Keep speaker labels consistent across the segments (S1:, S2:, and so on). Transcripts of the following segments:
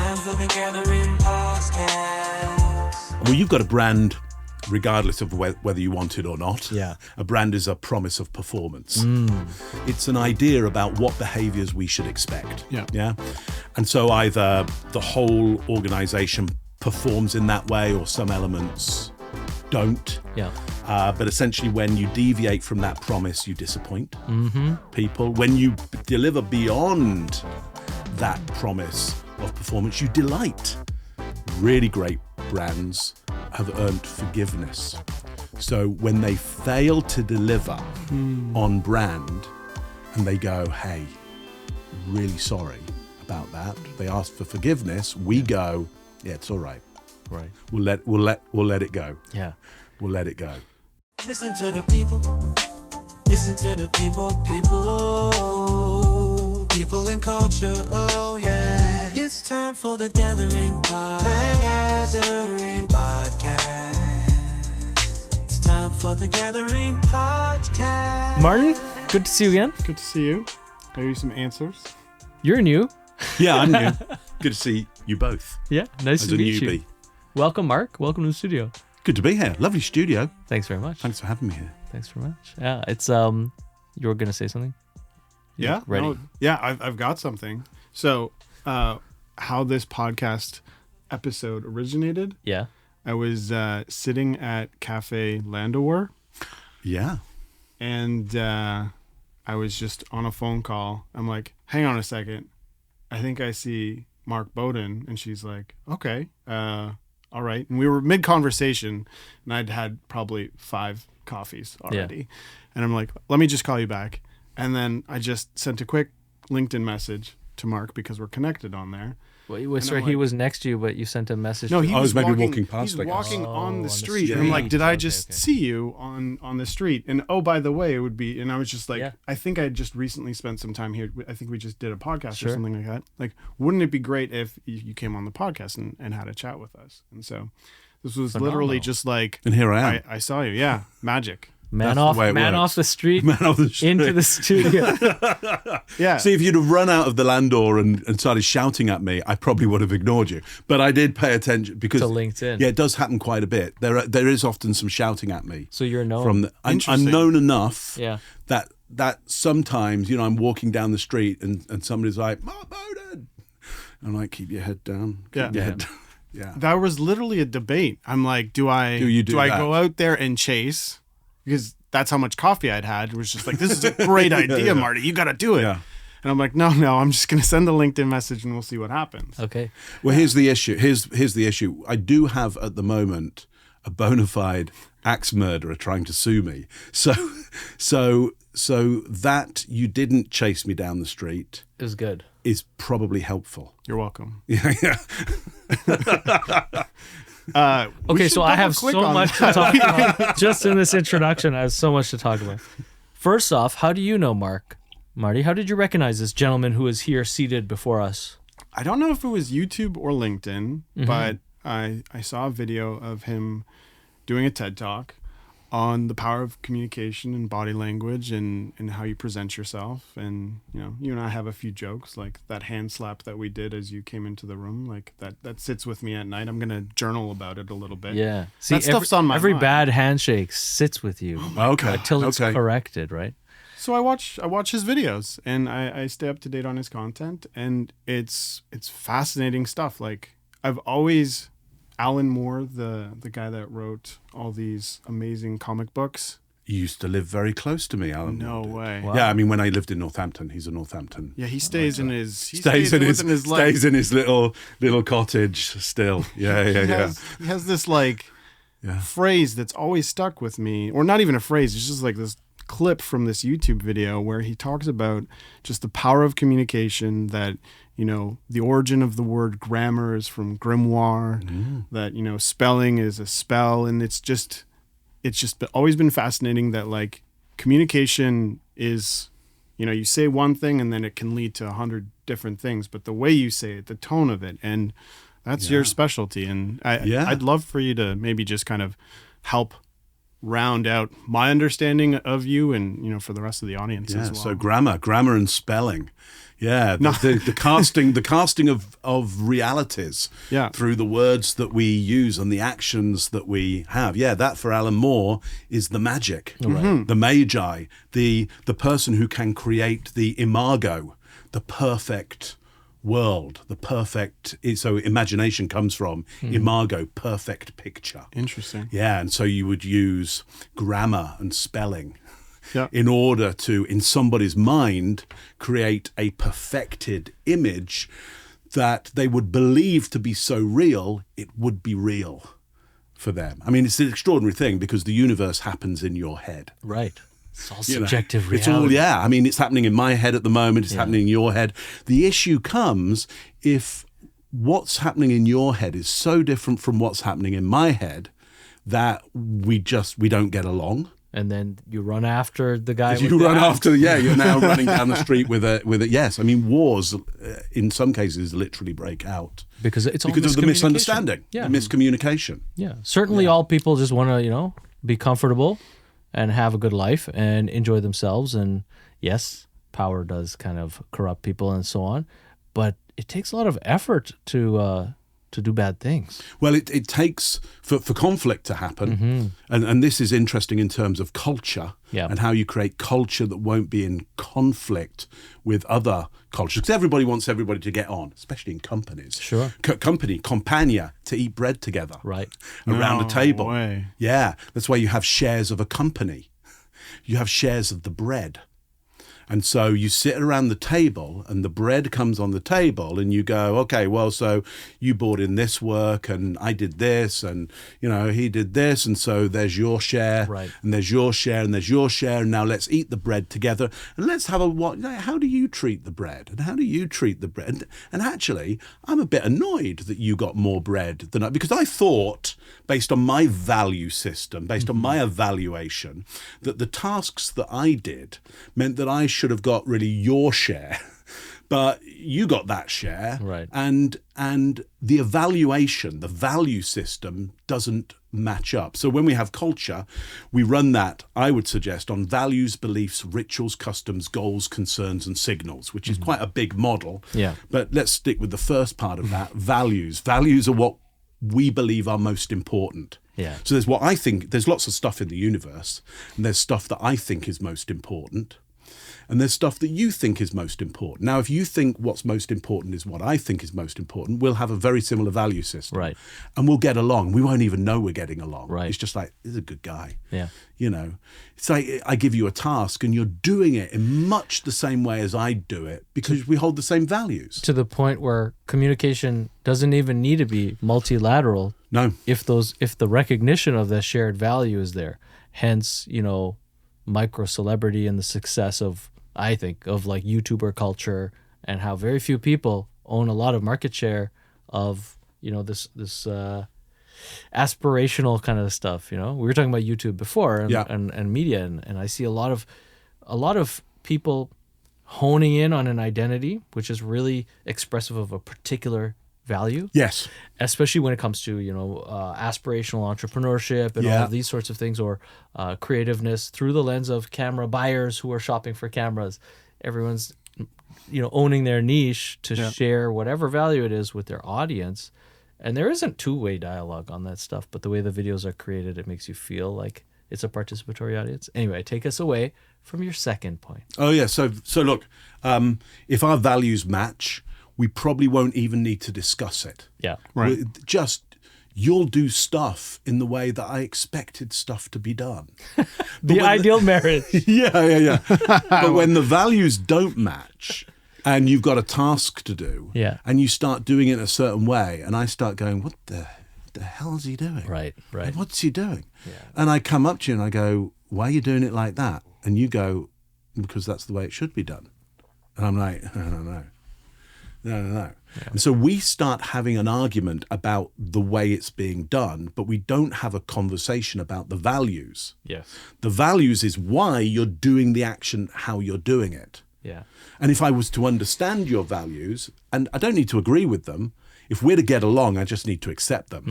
S1: time for the Gathering Podcast.
S2: Well, you've got a brand regardless of whether you want it or not.
S3: Yeah.
S2: A brand is a promise of performance. It's an idea about what behaviors we should expect.
S4: Yeah.
S2: And so either the whole organization performs in that way or some elements don't.
S3: Yeah.
S2: But essentially when you deviate from that promise, you disappoint people. When you deliver beyond that promise of performance, you delight. Really great brands have earned forgiveness. So when they fail to deliver on brand and they go, hey, really sorry about that, they ask for forgiveness, we go, yeah, it's all right.
S3: Right.
S2: We'll let it go.
S3: Yeah.
S2: We'll let it go.
S1: Listen to the people. Listen to the people. People and culture. Oh yeah. It's time for the Gathering Podcast. It's time for the Gathering Podcast.
S3: Martin, good to see you again.
S4: Good to see you. Maybe some answers.
S3: You're new.
S2: Yeah, I'm new. Good to see you both.
S3: Yeah, nice
S2: As
S3: to
S2: a
S3: meet
S2: newbie.
S3: you. Welcome, Mark. Welcome to the studio.
S2: Good to be here. Lovely studio.
S3: Thanks very much.
S2: Thanks for having me here.
S3: Thanks very much. Yeah, it's you were gonna say something?
S4: Yeah.
S3: Ready.
S4: No, I've got something. So, how this podcast episode originated,
S3: Yeah.
S4: I was sitting at Cafe Landauer,
S2: Yeah.
S4: and I was just on a phone call. I'm like, hang on a second. I think I see Mark Bowden. And she's like, okay, all right. And we were mid-conversation, and I'd had probably 5 coffees already. And I'm like, let me just call you back. And then I just sent a quick LinkedIn message to Mark because we're connected on there.
S3: Well, sorry,
S4: I'm
S3: he
S4: like-
S3: was next to you, but you sent a message.
S4: No,
S3: to
S4: he
S2: I
S4: was
S2: was maybe
S4: walking,
S2: walking past,
S4: He's
S2: I guess.
S4: walking
S3: Oh,
S4: on the street.
S3: street.
S4: And I'm like, did I
S3: Okay,
S4: just
S3: okay.
S4: see you on the street? And oh, by the way, it would be. And I was just like,
S3: Yeah.
S4: I think I just recently spent some time here. I think we just did a podcast
S3: Sure.
S4: or something like that. Like, wouldn't it be great if you came on the podcast and had a chat with us? And so this was literally
S3: Phenomenal.
S4: just like,
S2: And here I am.
S4: I saw you. Yeah, magic.
S3: Man
S2: That's
S3: off
S2: the way it works.
S3: off the street
S2: Man off the street.
S3: into the studio.
S4: Yeah.
S2: See, if you'd have run out of the Landor and started shouting at me, I probably would have ignored you. But I did pay attention because
S3: To LinkedIn.
S2: Yeah, it does happen quite a bit. There is often some shouting at me.
S3: So you're known.
S2: From I'm
S4: Interesting.
S2: known enough
S3: Yeah.
S2: that sometimes, I'm walking down the street and somebody's like, Mark Bowden. I'm like, keep your head down. Keep
S4: Yeah.
S2: your head down. Yeah.
S4: That was literally a debate. I'm like, do I
S2: you do
S4: I
S2: that?
S4: go out there and chase? Because that's how much coffee I'd had. It was just like, this is a great idea, Marty. You got to do it.
S2: Yeah.
S4: And I'm like, no, I'm just going to send a LinkedIn message and we'll see what happens.
S3: Okay.
S2: Well, here's the issue. Here's the issue. I do have at the moment a bona fide axe murderer trying to sue me. So that you didn't chase me down the street
S3: It was good.
S2: is probably helpful.
S4: You're welcome.
S2: Yeah, yeah.
S4: We
S3: Okay,
S4: should
S3: so I have
S4: double-click
S3: so
S4: on
S3: much
S4: that.
S3: to talk about. Just in this introduction, I have so much to talk about. First off, how do you know Mark? Marty, how did you recognize this gentleman who is here seated before us?
S4: I don't know if it was YouTube or LinkedIn, but I saw a video of him doing a TED Talk on the power of communication and body language and how you present yourself. And, you and I have a few jokes, like that hand slap that we did as you came into the room, like that sits with me at night. I'm going to journal about it a little bit.
S3: Yeah. See,
S4: That stuff's on my
S3: every
S4: mind.
S3: bad handshake sits with you
S2: Okay.
S3: until it's
S2: okay.
S3: corrected, right?
S4: So I watch his videos and I stay up to date on his content, and it's fascinating stuff. Like, I've always Alan Moore, the guy that wrote all these amazing comic books.
S2: You used to live very close to me, Alan.
S4: No
S2: Moore did.
S4: way.
S3: Wow.
S2: Yeah, I mean, when I lived in Northampton, he's a Northampton.
S4: Yeah, he stays in his
S2: Stays in his
S4: life.
S2: little cottage still. Yeah.
S4: He has this like
S2: Yeah.
S4: phrase that's always stuck with me, or not even a phrase. It's just like this clip from this YouTube video where he talks about just the power of communication, that, the origin of the word grammar is from grimoire, that, spelling is a spell. And it's just always been fascinating that, like, communication is, you say one thing and then it can lead to 100 different things, but the way you say it, the tone of it, and that's your specialty. And I'd love for you to maybe just kind of help round out my understanding of you and, for the rest of the audience as well.
S2: So grammar and spelling. Yeah, the casting of realities through the words that we use and the actions that we have. Yeah, that for Alan Moore is the magic, the magi, the person who can create the imago, the perfect world, the perfect. So imagination comes from imago, perfect picture.
S4: Interesting.
S2: Yeah, and so you would use grammar and spelling. In order to, in somebody's mind, create a perfected image that they would believe to be so real, it would be real for them. I mean, it's an extraordinary thing because the universe happens in your head.
S3: Right. It's all subjective reality.
S2: It's all, yeah. I mean, it's happening in my head at the moment. It's happening in your head. The issue comes if what's happening in your head is so different from what's happening in my head that we don't get along.
S3: And then you run after the guy.
S2: You're now running down the street with a. Yes, I mean wars, in some cases, literally break out
S3: because of
S2: the misunderstanding, the miscommunication.
S3: Yeah, certainly, all people just want to be comfortable and have a good life and enjoy themselves. And yes, power does kind of corrupt people and so on, but it takes a lot of effort to do bad things.
S2: Well, it takes for conflict to happen, and this is interesting in terms of culture and how you create culture that won't be in conflict with other cultures, because everybody wants everybody to get on, especially in companies.
S3: Sure.
S2: Compania, to eat bread together.
S3: Right.
S2: Around a table.
S4: Way.
S2: Yeah, that's why you have shares of a company. You have shares of the bread. And so you sit around the table and the bread comes on the table and you go, okay, well, so you brought in this work and I did this and, he did this. And so there's your share and there's your share and there's your share. And now let's eat the bread together and let's have how do you treat the bread? And how do you treat the bread? And actually, I'm a bit annoyed that you got more bread than I, because I thought, based on my value system, based on my evaluation, that the tasks that I did meant that I should have got really your share, but you got that share,
S3: right?
S2: And the evaluation, the value system doesn't match up. So when we have culture, we run that, I would suggest, on values, beliefs, rituals, customs, goals, concerns, and signals, which is quite a big model.
S3: Yeah.
S2: But let's stick with the first part of that, values. Values are what we believe are most important.
S3: Yeah.
S2: So there's what I think, there's lots of stuff in the universe, and there's stuff that I think is most important. And there's stuff that you think is most important. Now, if you think what's most important is what I think is most important, we'll have a very similar value system.
S3: Right.
S2: And we'll get along. We won't even know we're getting along.
S3: Right.
S2: It's just like, this is a good guy.
S3: Yeah.
S2: It's like I give you a task and you're doing it in much the same way as I do it because we hold the same values.
S3: To the point where communication doesn't even need to be multilateral.
S2: No.
S3: If the recognition of that shared value is there. Hence, micro celebrity and the success of, I think, of like YouTuber culture and how very few people own a lot of market share of, this aspirational kind of stuff. We were talking about YouTube before and media, and I see a lot of people honing in on an identity, which is really expressive of a particular value.
S2: Yes.
S3: Especially when it comes to, aspirational entrepreneurship and all of these sorts of things, or creativeness through the lens of camera buyers who are shopping for cameras. Everyone's, owning their niche to share whatever value it is with their audience. And there isn't two-way dialogue on that stuff, but the way the videos are created, it makes you feel like it's a participatory audience. Anyway, take us away from your second point.
S2: Oh, yeah. So look, if our values match, we probably won't even need to discuss it.
S3: Yeah.
S4: Right.
S2: You'll do stuff in the way that I expected stuff to be done.
S3: The ideal marriage.
S2: Yeah. But when the values don't match and you've got a task to do and you start doing it a certain way and I start going, what the hell is he doing?
S3: Right.
S2: What's he doing?
S3: Yeah.
S2: And I come up to you and I go, why are you doing it like that? And you go, because that's the way it should be done. And I'm like, no. Yeah. And so we start having an argument about the way it's being done, but we don't have a conversation about the values.
S3: Yes.
S2: The values is why you're doing the action, how you're doing it.
S3: Yeah.
S2: And if I was to understand your values, and I don't need to agree with them, if we're to get along, I just need to accept them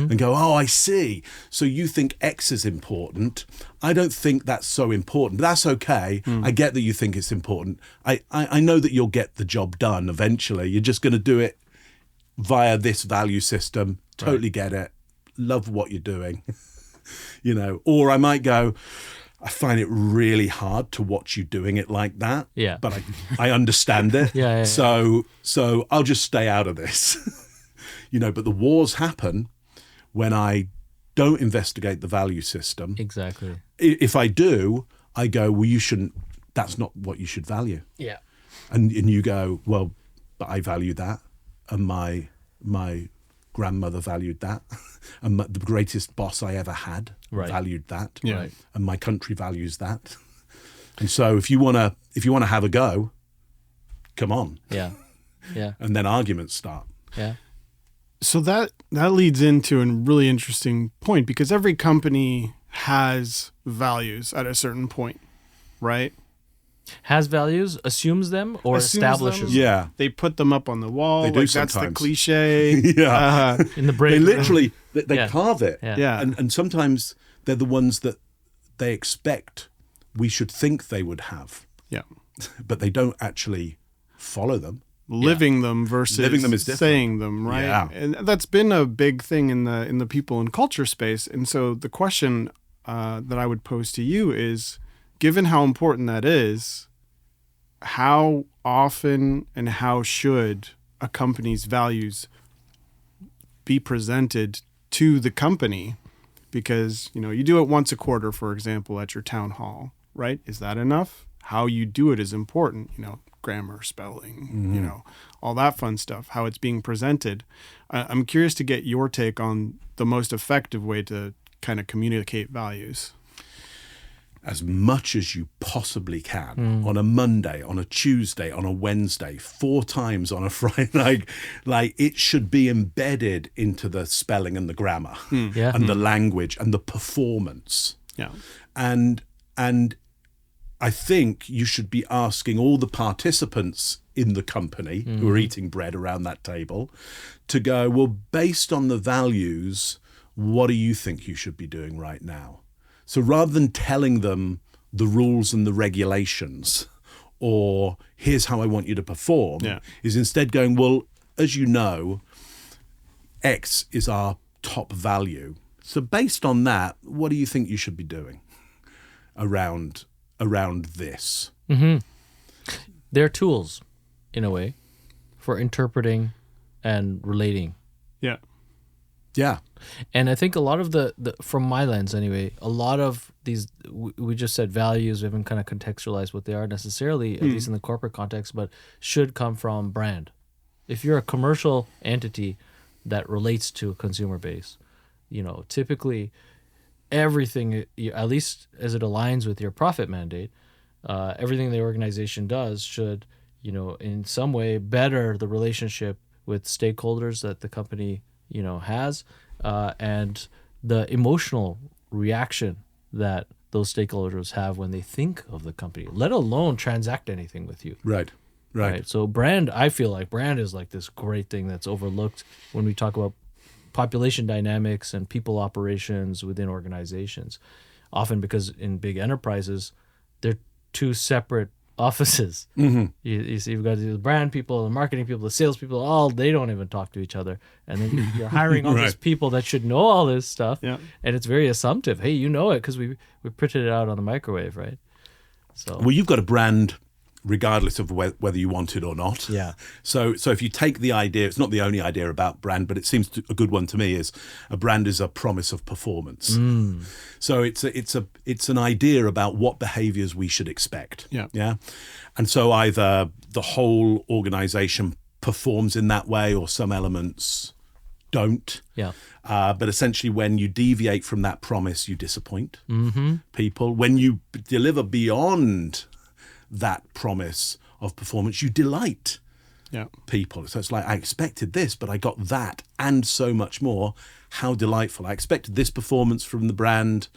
S2: and go, oh, I see. So you think X is important. I don't think that's so important. That's okay. I get that you think it's important. I know that you'll get the job done eventually. You're just going to do it via this value system. Totally get it. Love what you're doing. Or I might go, I find it really hard to watch you doing it like that.
S3: Yeah.
S2: But I understand it.
S3: Yeah.
S2: So I'll just stay out of this. But the wars happen when I don't investigate the value system.
S3: Exactly.
S2: If I do, I go, well, you shouldn't, that's not what you should value.
S3: Yeah.
S2: And you go, well, but I value that. And my grandmother valued that. And the greatest boss I ever had valued that.
S3: Yeah. Right.
S2: And my country values that. And so if you want to have a go, come on.
S3: Yeah. Yeah.
S2: And then arguments start.
S3: Yeah.
S4: So that leads into a really interesting point, because every company has values at a certain point, right?
S3: Has values, assumes them, or
S4: Assumes
S3: establishes
S4: them.
S2: Yeah.
S4: They put them up on the wall.
S2: They do
S4: That's the
S2: sometimes.
S4: cliche.
S2: Yeah.
S3: in the brain.
S2: They literally, they
S3: Yeah.
S2: carve it.
S3: Yeah.
S4: Yeah.
S2: And sometimes they're the ones that they expect we should think they would have,
S4: Yeah.
S2: but they don't actually follow them.
S4: Living them versus
S2: Living them is different.
S4: saying them, right?
S2: Yeah.
S4: And that's been a big thing in the people and culture space. And so the question that I would pose to you is, given how important that is, how often and how should a company's values be presented to the company? Because, you do it once a quarter, for example, at your town hall, right? Is that enough? How you do it is important, grammar, spelling, all that fun stuff, how it's being presented. I'm curious to get your take on the most effective way to kind of communicate values.
S2: As much as you possibly can on a Monday, on a Tuesday, on a Wednesday, 4 times on a Friday. Like it should be embedded into the spelling and the grammar and the language and the performance.
S4: Yeah.
S2: And I think you should be asking all the participants in the company who are eating bread around that table to go, well, based on the values, what do you think you should be doing right now? So rather than telling them the rules and the regulations or here's how I want you to perform, is instead going, well, as you know, X is our top value. So based on that, what do you think you should be doing around this?
S3: They're tools, in a way, for interpreting and relating.
S4: Yeah.
S2: Yeah.
S3: And I think a lot of the from my lens anyway, a lot of these, we just said values, we haven't kind of contextualized what they are necessarily, at least in the corporate context, but should come from brand. If you're a commercial entity that relates to a consumer base, typically everything, at least as it aligns with your profit mandate, everything the organization does should, in some way better the relationship with stakeholders that the company, has, and the emotional reaction that those stakeholders have when they think of the company, let alone transact anything with you.
S2: Right.
S3: So brand, I feel like brand is like this great thing that's overlooked when we talk about population dynamics and people operations within organizations. Often because in big enterprises, they're 2 separate offices. You see, you've got the brand people, the marketing people, the sales people, they don't even talk to each other. And then you're hiring all these people that should know all this stuff.
S4: Yeah.
S3: And it's very assumptive. Hey, you know it because we printed it out on the microwave, right? So
S2: Well, you've got a brand regardless of whether you want it or not.
S3: Yeah.
S2: So if you take the idea, it's not the only idea about brand, but it seems a good one to me, is a brand is a promise of performance. So it's an idea about what behaviors we should expect.
S4: Yeah.
S2: And so either the whole organization performs in that way or some elements don't.
S3: Yeah.
S2: But essentially when you deviate from that promise, you disappoint people. When you deliver beyond that promise of performance, you delight people. So it's like, I expected this, but I got that and so much more. How delightful. I expected this performance from the brand.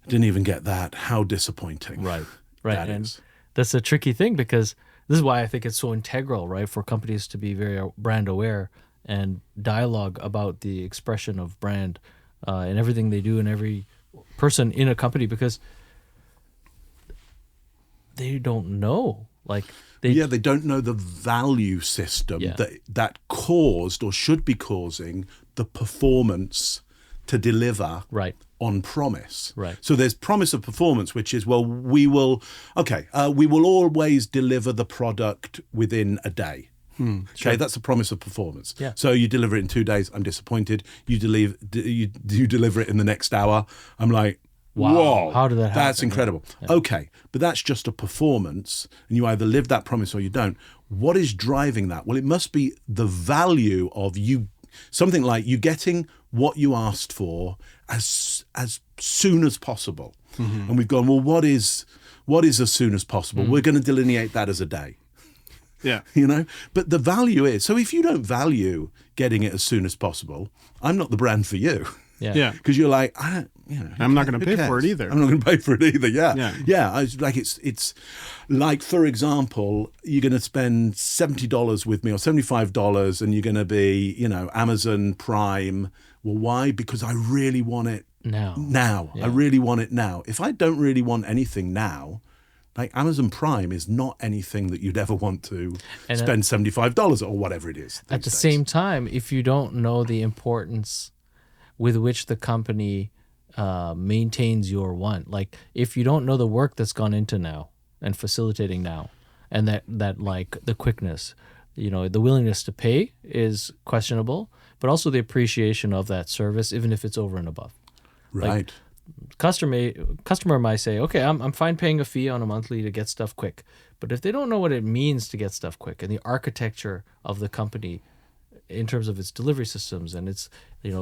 S2: I didn't even get that. How disappointing.
S3: Right.
S2: That
S3: And
S2: is.
S3: that's a tricky thing, because this is why I think it's so integral, right, for companies to be very brand aware and dialogue about the expression of brand in everything they do and every person in a company, because they don't know. Like
S2: they don't know the value system that caused or should be causing the performance to deliver on promise.
S3: Right.
S2: So there's promise of performance, which is, well, we will always deliver the product within a day. Okay, that's a promise of performance.
S3: Yeah.
S2: So you deliver it in 2 days, I'm disappointed. You deliver it in the next hour, I'm like,
S3: wow,
S2: whoa,
S3: how did that happen?
S2: That's incredible. Yeah. Okay, but that's just a performance, and you either live that promise or you don't. What is driving that? Well, it must be the value of you, something like you getting what you asked for as soon as possible. And we've gone, well, what is as soon as possible? We're going to delineate that as a day.
S4: Yeah.
S2: But the value is, so if you don't value getting it as soon as possible, I'm not the brand for you.
S3: Yeah.
S2: Because you're like,
S4: I'm not going to pay for it either.
S2: I'm not going to pay for it either. Yeah.
S4: Yeah.
S2: It's like, for example, you're going to spend $70 with me or $75 and you're going to be, Amazon Prime. Well, why? Because I really want it now.
S3: Yeah.
S2: I really want it now. If I don't really want anything now, like Amazon Prime is not anything that you'd ever want to spend $75 or whatever it is.
S3: At the same time, if you don't know the importance with which the company maintains your want, like if you don't know the work that's gone into now and facilitating now, and that like the quickness, the willingness to pay is questionable, but also the appreciation of that service, even if it's over and above.
S2: Right.
S3: Like, customer might say, okay, I'm fine paying a fee on a monthly to get stuff quick, but if they don't know what it means to get stuff quick and the architecture of the company in terms of its delivery systems and its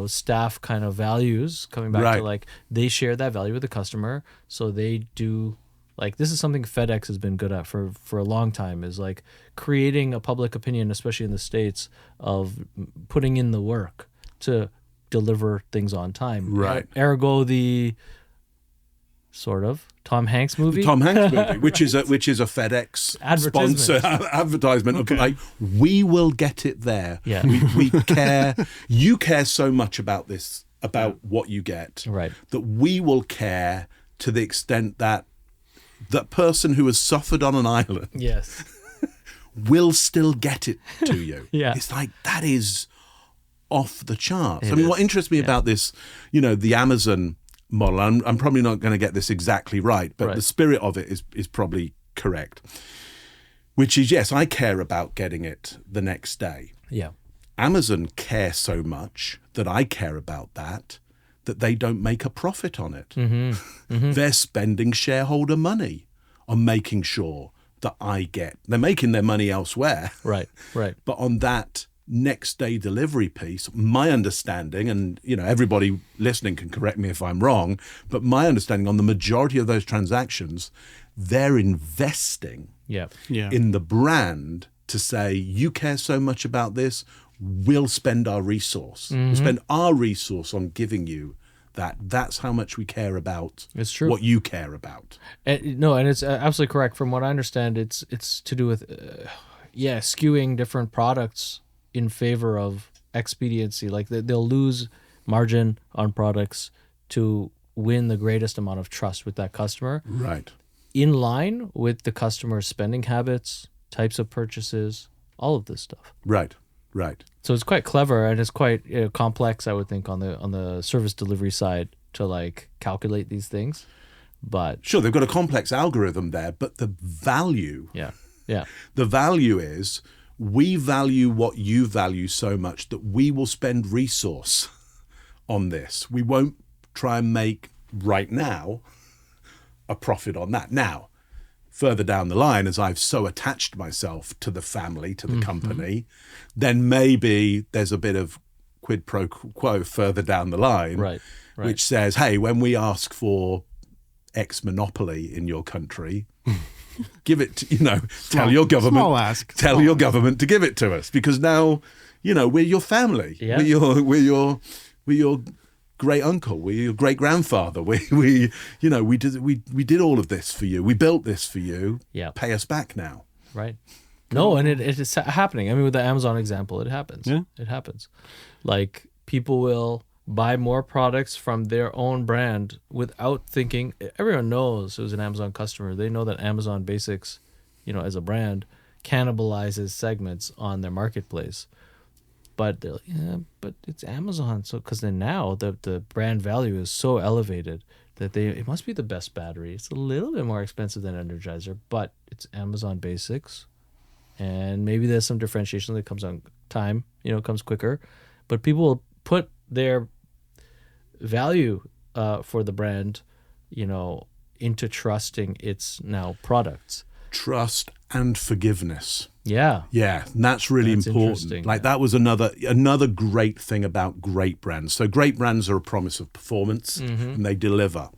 S3: staff kind of values, coming back to like they share that value with the customer, so they do, like, this is something FedEx has been good at for a long time, is like creating a public opinion, especially in the States, of putting in the work to deliver things on time.
S2: Right.
S3: Ergo the sort of Tom Hanks movie.
S2: which is a FedEx
S3: Advertisement.
S2: sponsor advertisement.
S4: Okay.
S2: Like, we will get it there.
S3: Yeah.
S2: We care. You care so much about this, about what you get,
S3: Right.
S2: that we will care to the extent that that person who has suffered on an island
S3: Yes.
S2: will still get it to you.
S3: Yeah.
S2: It's like, that is off the charts.
S3: It is.
S2: What interests me about this, the Amazon model, I'm probably not going to get this exactly right, but the spirit of it is probably correct, which is, yes, I care about getting it the next day.
S3: Yeah.
S2: Amazon care so much that I care about that they don't make a profit on it. They're spending shareholder money on making sure that they're making their money elsewhere.
S3: Right.
S2: But on that next day delivery piece, my understanding, and everybody listening can correct me if I'm wrong, but my understanding on the majority of those transactions, they're investing in the brand to say, you care so much about this, we'll spend our resource. We'll spend our resource on giving you that. That's how much we care about
S3: It's true.
S2: what you care about.
S3: And it's absolutely correct. From what I understand, it's to do with skewing different products in favor of expediency. Like they'll lose margin on products to win the greatest amount of trust with that customer.
S2: Right.
S3: In line with the customer's spending habits, types of purchases, all of this stuff.
S2: Right.
S3: So it's quite clever, and it's quite complex, I would think, on the service delivery side to like calculate these things. But
S2: Sure, they've got a complex algorithm there, but the value, the value is, we value what you value so much that we will spend resource on this. We won't try and make right now a profit on that. Now, further down the line, as I've so attached myself to the family, to the company, then maybe there's a bit of quid pro quo further down the line,
S3: right.
S2: which says, hey, when we ask for X monopoly in your country, give it to, tell your government, tell your government to give it to us, because now, we're your family.
S3: Yeah.
S2: We're your great uncle. We're your great grandfather. We did all of this for you. We built this for you.
S3: Yeah.
S2: Pay us back now.
S3: Right. No, and it is happening. I mean, with the Amazon example, it happens.
S4: Yeah.
S3: It happens. Like, people will buy more products from their own brand without thinking. Everyone knows who's an Amazon customer. They know that Amazon Basics, as a brand, cannibalizes segments on their marketplace. But they're like, yeah, but it's Amazon. So, because then now the brand value is so elevated that it must be the best battery. It's a little bit more expensive than Energizer, but it's Amazon Basics. And maybe there's some differentiation that comes on time, comes quicker. But people will put their value for the brand, into trusting its now products.
S2: Trust and forgiveness.
S3: Yeah.
S2: Yeah, and that's really important. Like, that was another great thing about great brands. So great brands are a promise of performance, and they deliver.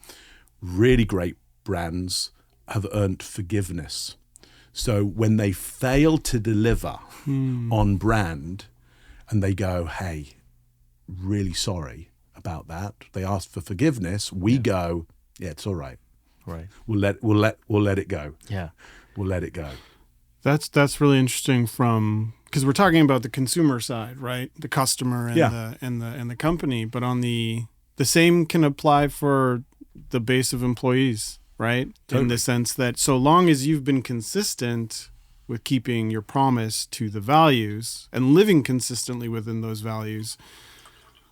S2: Really great brands have earned forgiveness. So when they fail to deliver on brand, and they go, hey, really sorry about that, they ask for forgiveness, we go, yeah, it's all right.
S3: Right.
S2: We'll let it go.
S3: Yeah.
S2: We'll let it go.
S4: That's really interesting because we're talking about the consumer side, right? The customer and the company, but on the same can apply for the base of employees, right? Totally. In the sense that so long as you've been consistent with keeping your promise to the values and living consistently within those values,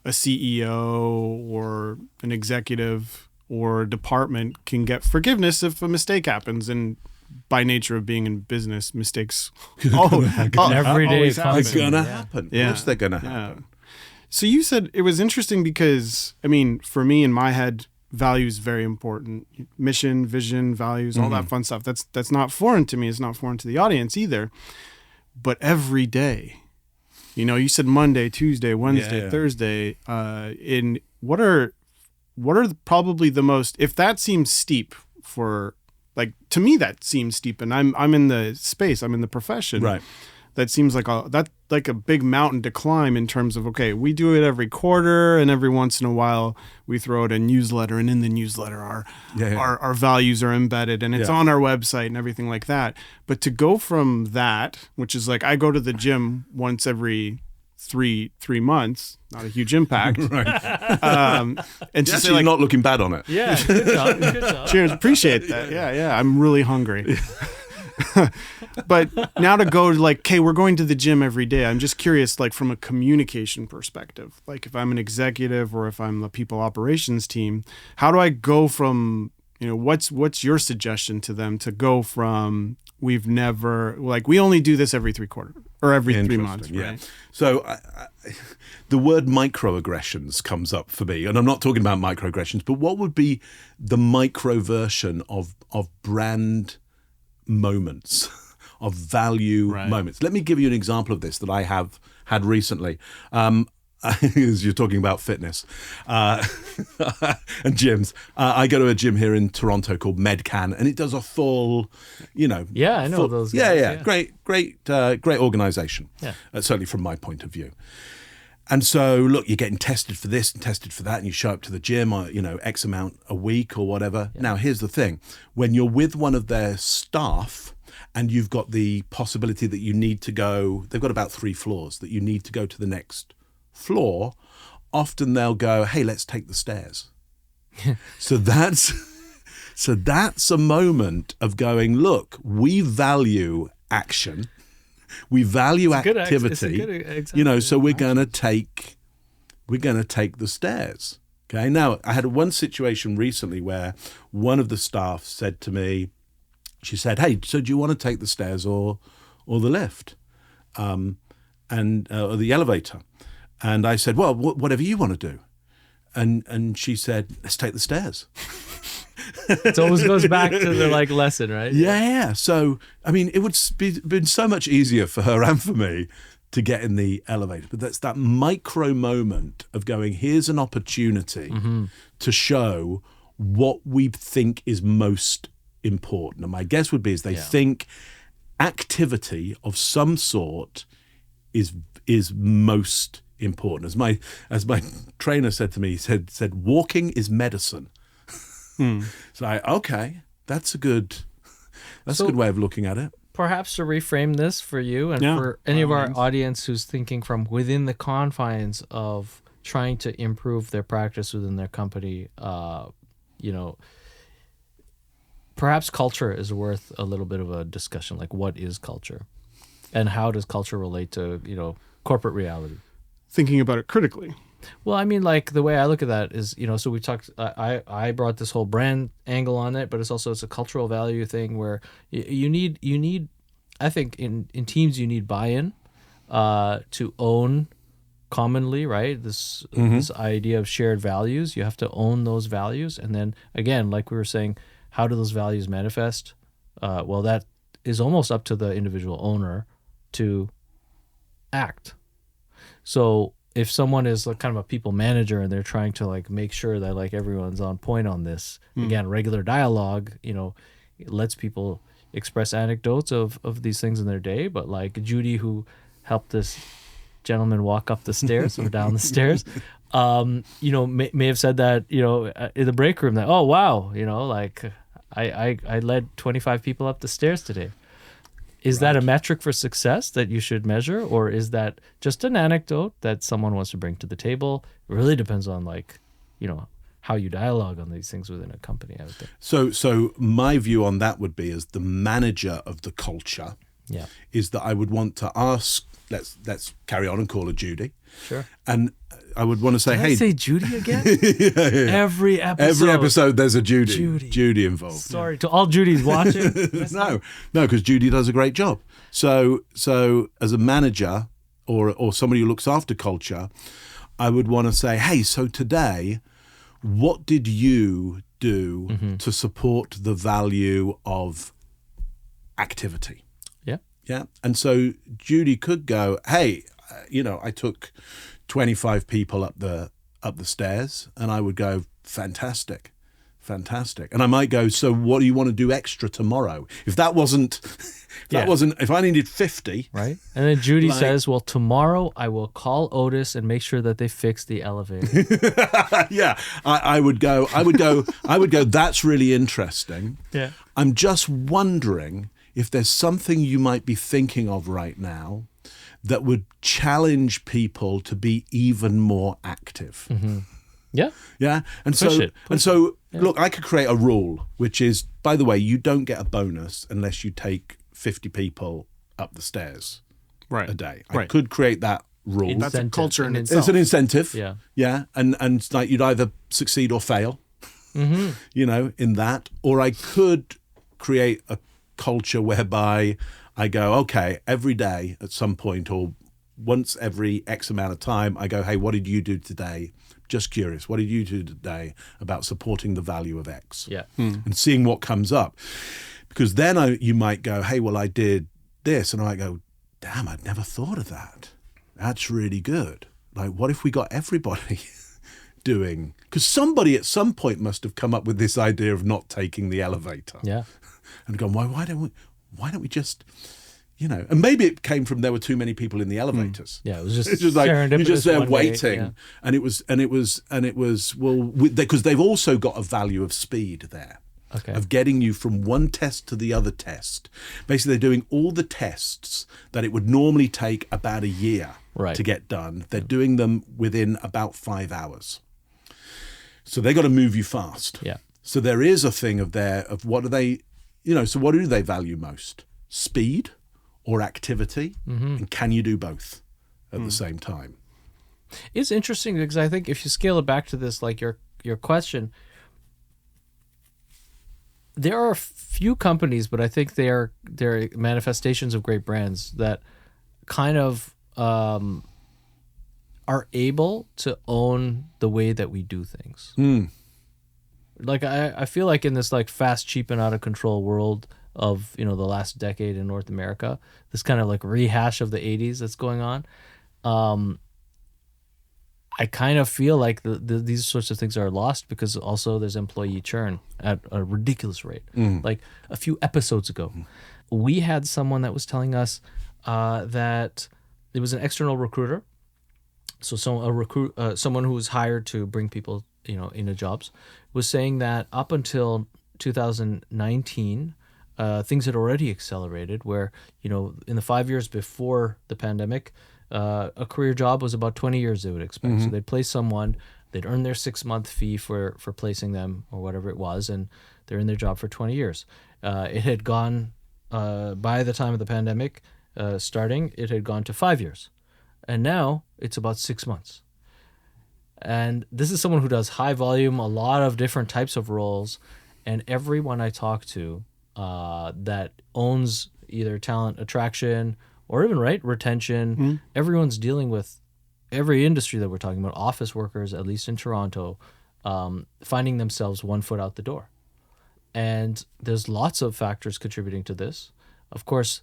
S4: a CEO or an executive or a department can get forgiveness if a mistake happens. And by nature of being in business, mistakes
S3: every day
S2: they're gonna happen.
S4: Yeah.
S2: Of course they're gonna happen.
S4: So you said it was interesting because, I mean, for me in my head, values very important. Mission, vision, values, all that fun stuff. That's not foreign to me. It's not foreign to the audience either. But every day, you said Monday, Tuesday, Wednesday, Thursday. In what are probably the most, if that seems steep for, like, to me that seems steep, and I'm in the space, I'm in the profession.
S2: Right.
S4: That seems like a big mountain to climb in terms of, okay, we do it every quarter, and every once in a while we throw out a newsletter, and in the newsletter our values are embedded, and it's on our website and everything like that. But to go from that, which is like, I go to the gym once every three months, not a huge impact.
S2: Right.
S4: And
S2: just like, not looking bad on it.
S3: Yeah, good job. Good job.
S4: Cheers, appreciate that. Yeah, I'm really hungry. But now to go like, okay, we're going to the gym every day. I'm just curious, like, from a communication perspective, like if I'm an executive or if I'm the people operations team, how do I go from, what's your suggestion to them to go from, we've never, like, we only do this every 3 quarters or every 3 months, right?
S2: Yeah. So the word microaggressions comes up for me, and I'm not talking about microaggressions, but what would be the micro version of brand moments, of value moments? Let me give you an example of this that I have had recently. As you're talking about fitness and gyms, I go to a gym here in Toronto called Medcan, and it does a full,
S3: Yeah, I know those guys.
S2: Yeah. Great organization.
S3: Yeah.
S2: Certainly from my point of view. And so, look, you're getting tested for this and tested for that, and you show up to the gym, X amount a week or whatever. Yeah. Now, here's the thing. When you're with one of their staff and you've got the possibility that you need to go, they've got about 3 floors, that you need to go to the next floor, often they'll go, hey, let's take the stairs. So that's a moment of going, look, we value action. We value activity, so we're going to take the stairs. Okay. Now, I had one situation recently where one of the staff said to me, she said, hey, so do you want to take the stairs or the lift, or the elevator? And I said, well, whatever you want to do. And she said, let's take the stairs.
S3: It always goes back to the lesson, right?
S2: Yeah. So, I mean, it would been so much easier for her and for me to get in the elevator. But that's that micro moment of going, here's an opportunity to show what we think is most important. And my guess would be is they think activity of some sort is most important. As my trainer said to me, he said walking is medicine. So okay, that's a good way of looking at it.
S3: Perhaps to reframe this for you and for any of our audience who's thinking from within the confines of trying to improve their practice within their company, perhaps culture is worth a little bit of a discussion. Like, what is culture, and how does culture relate to corporate reality?
S4: Thinking about it critically.
S3: Well, I mean, like, the way I look at that is, so we talked, I brought this whole brand angle on it, but it's a cultural value thing where you need, I think in teams, you need buy-in to own commonly, right? This idea of shared values. You have to own those values. And then again, like we were saying, how do those values manifest? Well, that is almost up to the individual owner to act. So if someone is like kind of a people manager and they're trying to like make sure that like everyone's on point on this, again, regular dialogue, it lets people express anecdotes of these things in their day. But like Judy, who helped this gentleman walk up the stairs or down the stairs, may have said that, in the break room that, oh, wow, like I led 25 people up the stairs today. Is that a metric for success that you should measure, or is that just an anecdote that someone wants to bring to the table? It really depends on how you dialogue on these things within a company, I would think.
S2: So my view on that would be, as the manager of the culture, is that I would want to ask, let's carry on and call her Judy.
S3: Sure.
S2: And I would want to say,
S3: Did I say Judy again?
S2: Every episode there's a Judy involved.
S3: Sorry to all Judys watching.
S2: No, because Judy does a great job. So as a manager or somebody who looks after culture, I would want to say, hey, so today, what did you do to support the value of activity? Yeah. And so Judy could go, hey, I took 25 people up the stairs, and I would go, fantastic. And I might go, so what do you want to do extra tomorrow? If I needed 50.
S3: Right. And then Judy says, well, tomorrow I will call Otis and make sure that they fix the elevator.
S2: Yeah. I would go, that's really interesting.
S3: Yeah.
S2: I'm just wondering if there's something you might be thinking of right now that would challenge people to be even more active.
S3: Yeah.
S2: Yeah. And so look, I could create a rule, which is, by the way, you don't get a bonus unless you take 50 people up the stairs a day. I could create that rule.
S4: That's a culture in itself.
S2: It's an incentive.
S3: Yeah.
S2: Yeah. And like you'd either succeed or fail, in that, or I could create a culture whereby I go, okay, every day at some point or once every X amount of time, I go, hey, what did you do today? Just curious, what did you do today about supporting the value of X?
S3: Yeah.
S2: And seeing what comes up. Because then you might go, hey, well, I did this. And I might go, damn, I'd never thought of that. That's really good. Like, what if we got everybody doing? Because somebody at some point must have come up with this idea of not taking the elevator.
S3: Yeah.
S2: And gone, why don't we just, and maybe it came from there were too many people in the elevators.
S3: Yeah, it was just
S2: it's just like you're just there waiting,
S3: yeah.
S2: and it was because they've also got a value of speed there, of getting you from one test to the other test. Basically, they're doing all the tests that it would normally take about a year to get done. They're doing them within about 5 hours. So they got to move you fast.
S3: Yeah.
S2: So there is a thing of what do they, so what do they value most? Speed or activity? And can you do both at the same time?
S3: It's interesting because I think if you scale it back to this, like your question, there are a few companies, but I think they're manifestations of great brands that kind of are able to own the way that we do things. Like I feel like in this like fast, cheap, and out of control world of the last decade in North America, this kind of like rehash of the 80s that's going on. I kind of feel like these sorts of things are lost because also there's employee churn at a ridiculous rate. Like a few episodes ago, we had someone that was telling us that it was an external recruiter someone who was hired to bring people, into jobs, was saying that up until 2019, things had already accelerated. Where in the 5 years before the pandemic, a career job was about 20 years they would expect. So they'd place someone, they'd earn their 6-month fee for placing them or whatever it was, and they're in their job for 20 years. It had gone by the time of the pandemic starting, it had gone to 5 years. And now it's about 6 months. And this is someone who does high volume, a lot of different types of roles. And everyone I talk to that owns either talent attraction or even retention, everyone's dealing with every industry that we're talking about, office workers, at least in Toronto, finding themselves 1 foot out the door. And there's lots of factors contributing to this. Of course,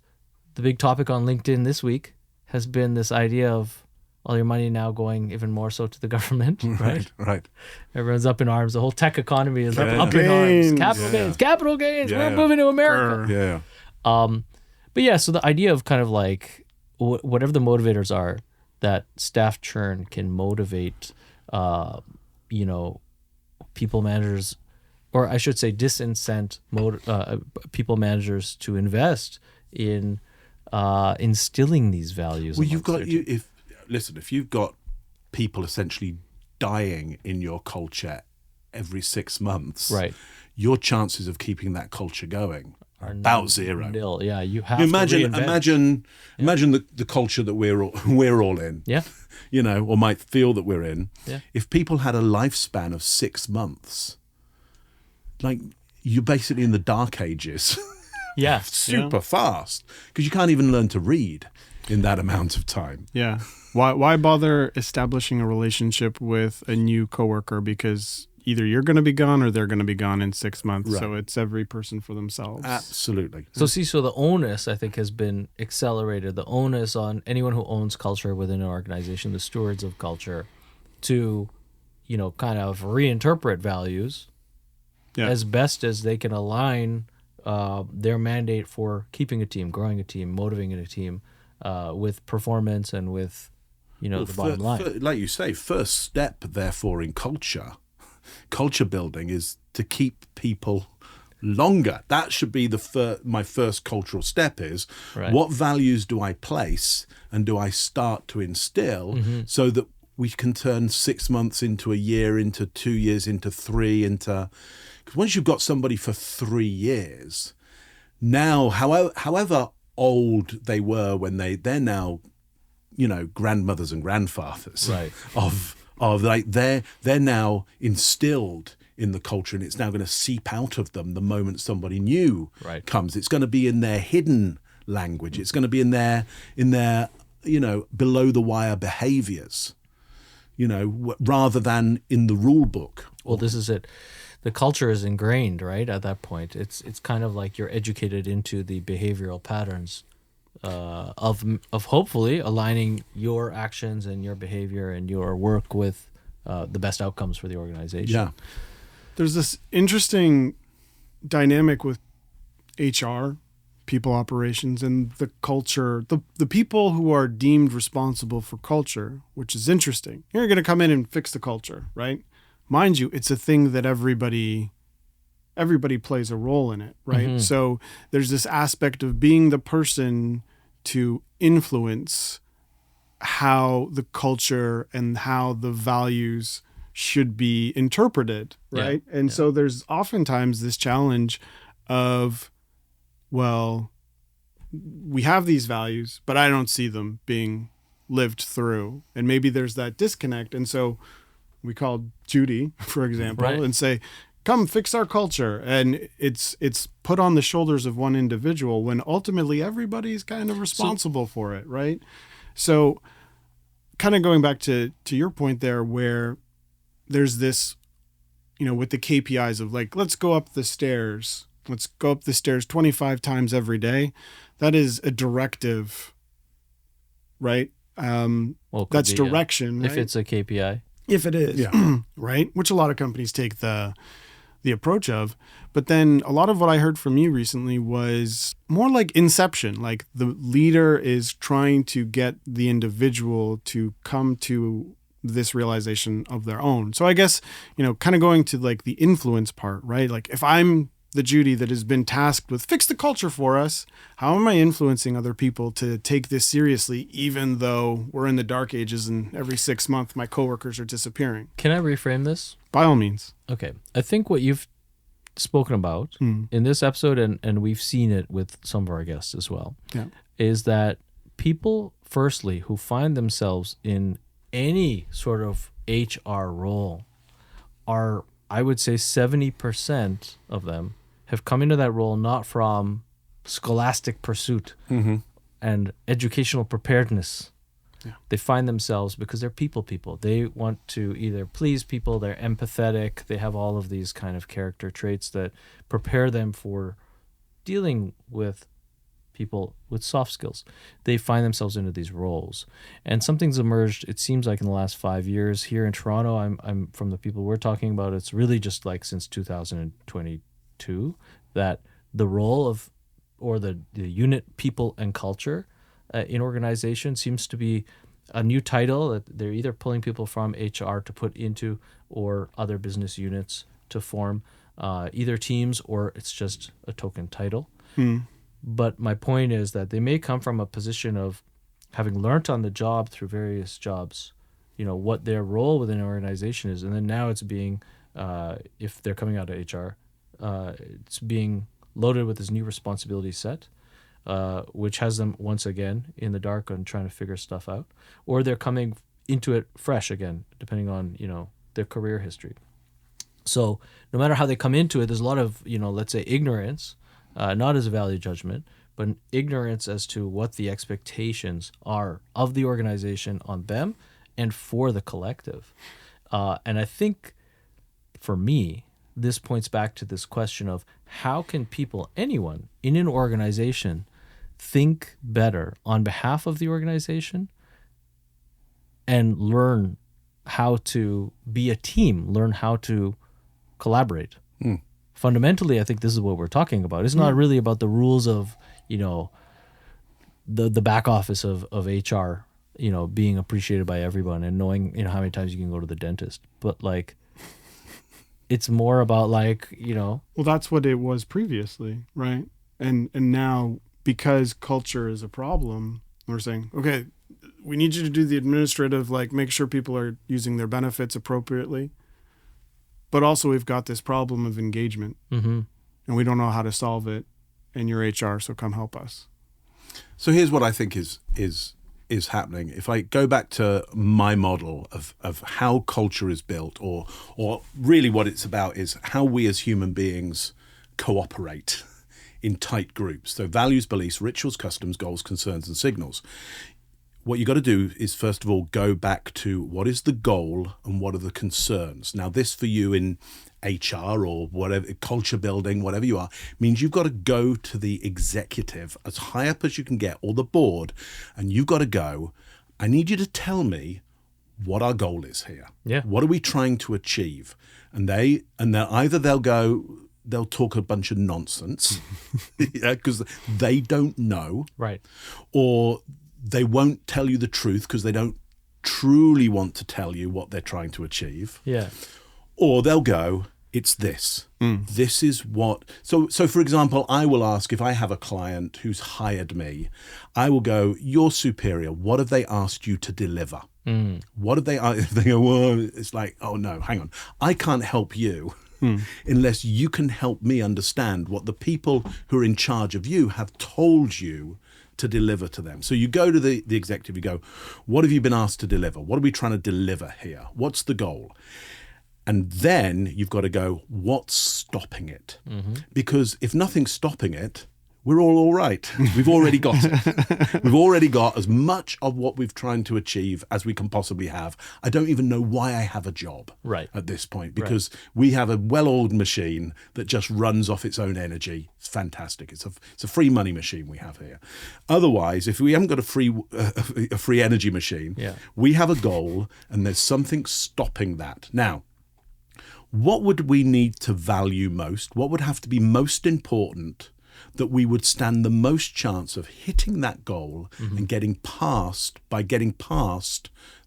S3: the big topic on LinkedIn this week has been this idea of all your money now going even more so to the government, right?
S2: Right.
S3: Everyone's up in arms. The whole tech economy is up in arms.
S4: Gains.
S3: Capital gains.
S2: Yeah.
S3: We're moving to America.
S2: Yeah.
S3: But yeah, so the idea of kind of like whatever the motivators are, that staff churn can motivate, people managers, or I should say disincent people managers to invest in instilling these values.
S2: Well, if you've got people essentially dying in your culture every 6 months,
S3: right,
S2: your chances of keeping that culture going are about zero.
S3: Nil. Yeah, you have
S2: Imagine
S3: to reinvent.
S2: imagine the culture that we're all in.
S3: Yeah.
S2: Or might feel that we're in.
S3: Yeah.
S2: If people had a lifespan of 6 months, like you're basically in the dark ages.
S3: Yeah.
S2: Super fast, because you can't even learn to read in that amount of time.
S4: Yeah. Why bother establishing a relationship with a new coworker? Because either you're going to be gone or they're going to be gone in 6 months.
S2: Right.
S4: So it's every person for themselves.
S2: Absolutely.
S3: So the onus, I think, has been accelerated. The onus on anyone who owns culture within an organization, the stewards of culture, to, kind of reinterpret values as best as they can align their mandate for keeping a team, growing a team, motivating a team with performance and with, the bottom line.
S2: Like you say, first step, therefore, in culture building is to keep people longer. That should be my first cultural step is, what values do I place and do I start to instill so that we can turn 6 months into a year, into 2 years, into 3, because once you've got somebody for 3 years, now, however old they were when they're now, grandmothers and grandfathers of like they're now instilled in the culture, and it's now going to seep out of them the moment somebody new comes. It's going to be in their hidden language. It's going to be in their below the wire behaviors, rather than in the rule book.
S3: Well, this is it. The culture is ingrained, right? At that point, it's kind of like you're educated into the behavioral patterns of hopefully aligning your actions and your behavior and your work with the best outcomes for the organization.
S2: Yeah.
S4: There's this interesting dynamic with HR, people operations, and the culture, the people who are deemed responsible for culture, which is interesting. You're going to come in and fix the culture, right? Mind you, it's a thing that everybody plays a role in it, right? So there's this aspect of being the person to influence how the culture and how the values should be interpreted, right? So there's oftentimes this challenge of, well, we have these values, but I don't see them being lived through. And maybe there's that disconnect. And so we called Judy, for example, and say, come fix our culture. And it's put on the shoulders of one individual when ultimately everybody's kind of responsible for it, right? So kind of going back to your point there, where there's this, with the KPIs of like, let's go up the stairs 25 times every day. That is a directive, right? That's direction, right?
S3: If it's a KPI.
S4: If it is, right? Which a lot of companies take the the approach of. But then a lot of what I heard from you recently was more like inception, like the leader is trying to get the individual to come to this realization of their own. So I guess, kind of going to like the influence part, right? Like if I'm the Judy that has been tasked with fix the culture for us, how am I influencing other people to take this seriously, even though we're in the dark ages and every 6 months my coworkers are disappearing?
S3: Can I reframe this?
S4: By all means.
S3: Okay. I think what you've spoken about in this episode, and we've seen it with some of our guests as well, is that people, firstly, who find themselves in any sort of HR role are, I would say 70% of them have come into that role not from scholastic pursuit and educational preparedness. Yeah. They find themselves because they're people. They want to either please people, they're empathetic, they have all of these kind of character traits that prepare them for dealing with people with soft skills. They find themselves into these roles. And something's emerged, it seems like in the last 5 years here in Toronto. I'm from the people we're talking about, it's really just like since 2022 that the role of, or the unit people and culture in organization seems to be a new title that they're either pulling people from HR to put into or other business units to form either teams, or it's just a token title. But my point is that they may come from a position of having learnt on the job through various jobs, what their role within an organization is. And then now it's being, if they're coming out of HR, it's being loaded with this new responsibility set, which has them once again in the dark and trying to figure stuff out. Or they're coming into it fresh again, depending on, their career history. So no matter how they come into it, there's a lot of, let's say ignorance, not as a value judgment, but an ignorance as to what the expectations are of the organization on them and for the collective. And I think for me, this points back to this question of how can people, anyone in an organization, think better on behalf of the organization and learn how to be a team, learn how to collaborate. Fundamentally, I think this is what we're talking about. It's not really about the rules of, the back office of HR, being appreciated by everyone and knowing, how many times you can go to the dentist. But like, it's more about like, Well,
S4: that's what it was previously, right? And now, because culture is a problem, we're saying, okay, we need you to do the administrative, like make sure people are using their benefits appropriately. But also we've got this problem of engagement and we don't know how to solve it, and you're HR, so come help us.
S2: So here's what I think is happening. If I go back to my model of how culture is built, or really what it's about is how we as human beings cooperate in tight groups. So values, beliefs, rituals, customs, goals, concerns, and signals. What you got to do is, first of all, go back to what is the goal and what are the concerns. Now, this for you in HR or whatever, culture building, whatever you are, means you've got to go to the executive as high up as you can get, or the board, and you've got to go, I need you to tell me what our goal is here.
S3: Yeah.
S2: What are we trying to achieve? And they'll talk a bunch of nonsense because they don't know.
S3: Right.
S2: Or they won't tell you the truth because they don't truly want to tell you what they're trying to achieve.
S3: Yeah.
S2: Or they'll go, it's this. This is what... So for example, I will ask, if I have a client who's hired me, I will go, you're superior. What have they asked you to deliver? What have they... If they go, well, it's like, oh no, hang on. I can't help you unless you can help me understand what the people who are in charge of you have told you to deliver to them. So you go to the executive, you go, what have you been asked to deliver? What are we trying to deliver here? What's the goal? And then you've got to go, what's stopping it? Because if nothing's stopping it, we're all right. We've already got it. We've already got as much of what we've trying to achieve as we can possibly have. I don't even know why I have a job at this point, because we have a well-oiled machine that just runs off its own energy. It's fantastic. It's a free money machine we have here. Otherwise, if we haven't got a free energy machine, we have a goal and there's something stopping that. Now, what would we need to value most? What would have to be most important that we would stand the most chance of hitting that goal and getting past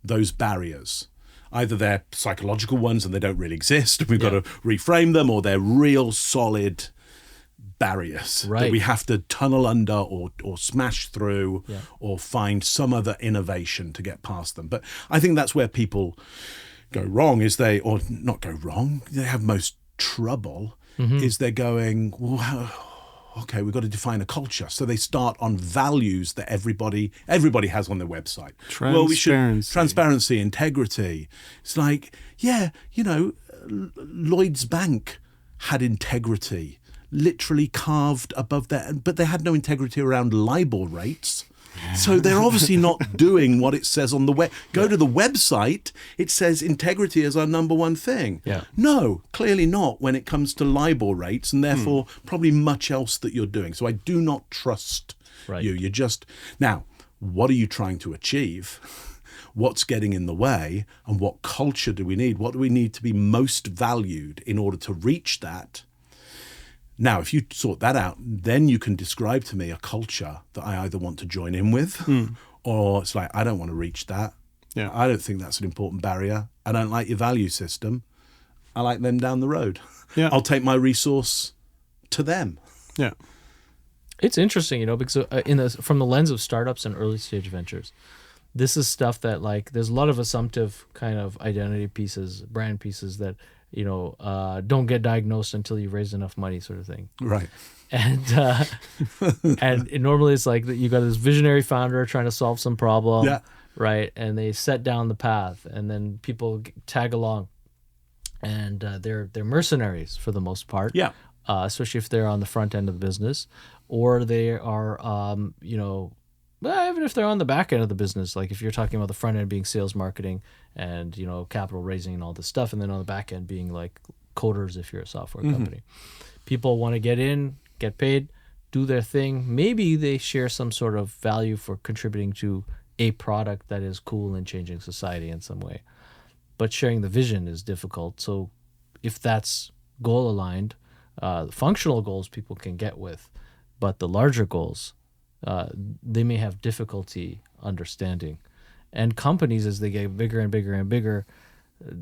S2: those barriers? Either they're psychological ones and they don't really exist, and we've got to reframe them, or they're real solid barriers that we have to tunnel under or smash through or find some other innovation to get past them. But I think that's where people go wrong, or not go wrong, they have most trouble, is they're going, well, okay, we've got to define a culture. So they start on values that everybody has on their website. Transparency, integrity. It's like, Lloyd's Bank had integrity literally carved above there, but they had no integrity around LIBOR rates. So they're obviously not doing what it says on the web. Go to the website, it says integrity is our number one thing. Yeah. No, clearly not when it comes to LIBOR rates, and therefore probably much else that you're doing. So I do not trust you. You're just... Now, what are you trying to achieve? What's getting in the way? And what culture do we need? What do we need to be most valued in order to reach that? Now, if you sort that out, then you can describe to me a culture that I either want to join in with, or it's like, I don't want to reach that. Yeah. I don't think that's an important barrier. I don't like your value system. I like them down the road. Yeah. I'll take my resource to them.
S3: Yeah. It's interesting, because from the lens of startups and early stage ventures, this is stuff that there's a lot of assumptive kind of identity pieces, brand pieces that don't get diagnosed until you raise enough money, sort of thing.
S2: Right.
S3: And normally it's like that you got this visionary founder trying to solve some problem, right? And they set down the path, and then people tag along, and they're mercenaries for the most part. Yeah. Especially if they're on the front end of the business, or they are, even if they're on the back end of the business, like if you're talking about the front end being sales, marketing, and capital raising and all this stuff, and then on the back end being like coders if you're a software company. People want to get in, get paid, do their thing. Maybe they share some sort of value for contributing to a product that is cool and changing society in some way. But sharing the vision is difficult. So if that's goal aligned, functional goals people can get with, but the larger goals, they may have difficulty understanding. And companies, as they get bigger and bigger and bigger,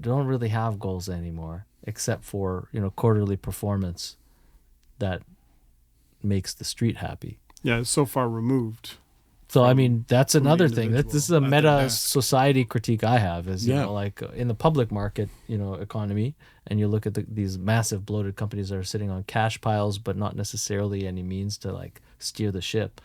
S3: don't really have goals anymore, except for quarterly performance that makes the street happy.
S4: Yeah, it's so far removed.
S3: So I mean, that's another thing. This is a meta society critique I have. Is like in the public market, economy, and you look at these massive bloated companies that are sitting on cash piles, but not necessarily any means to steer the ship.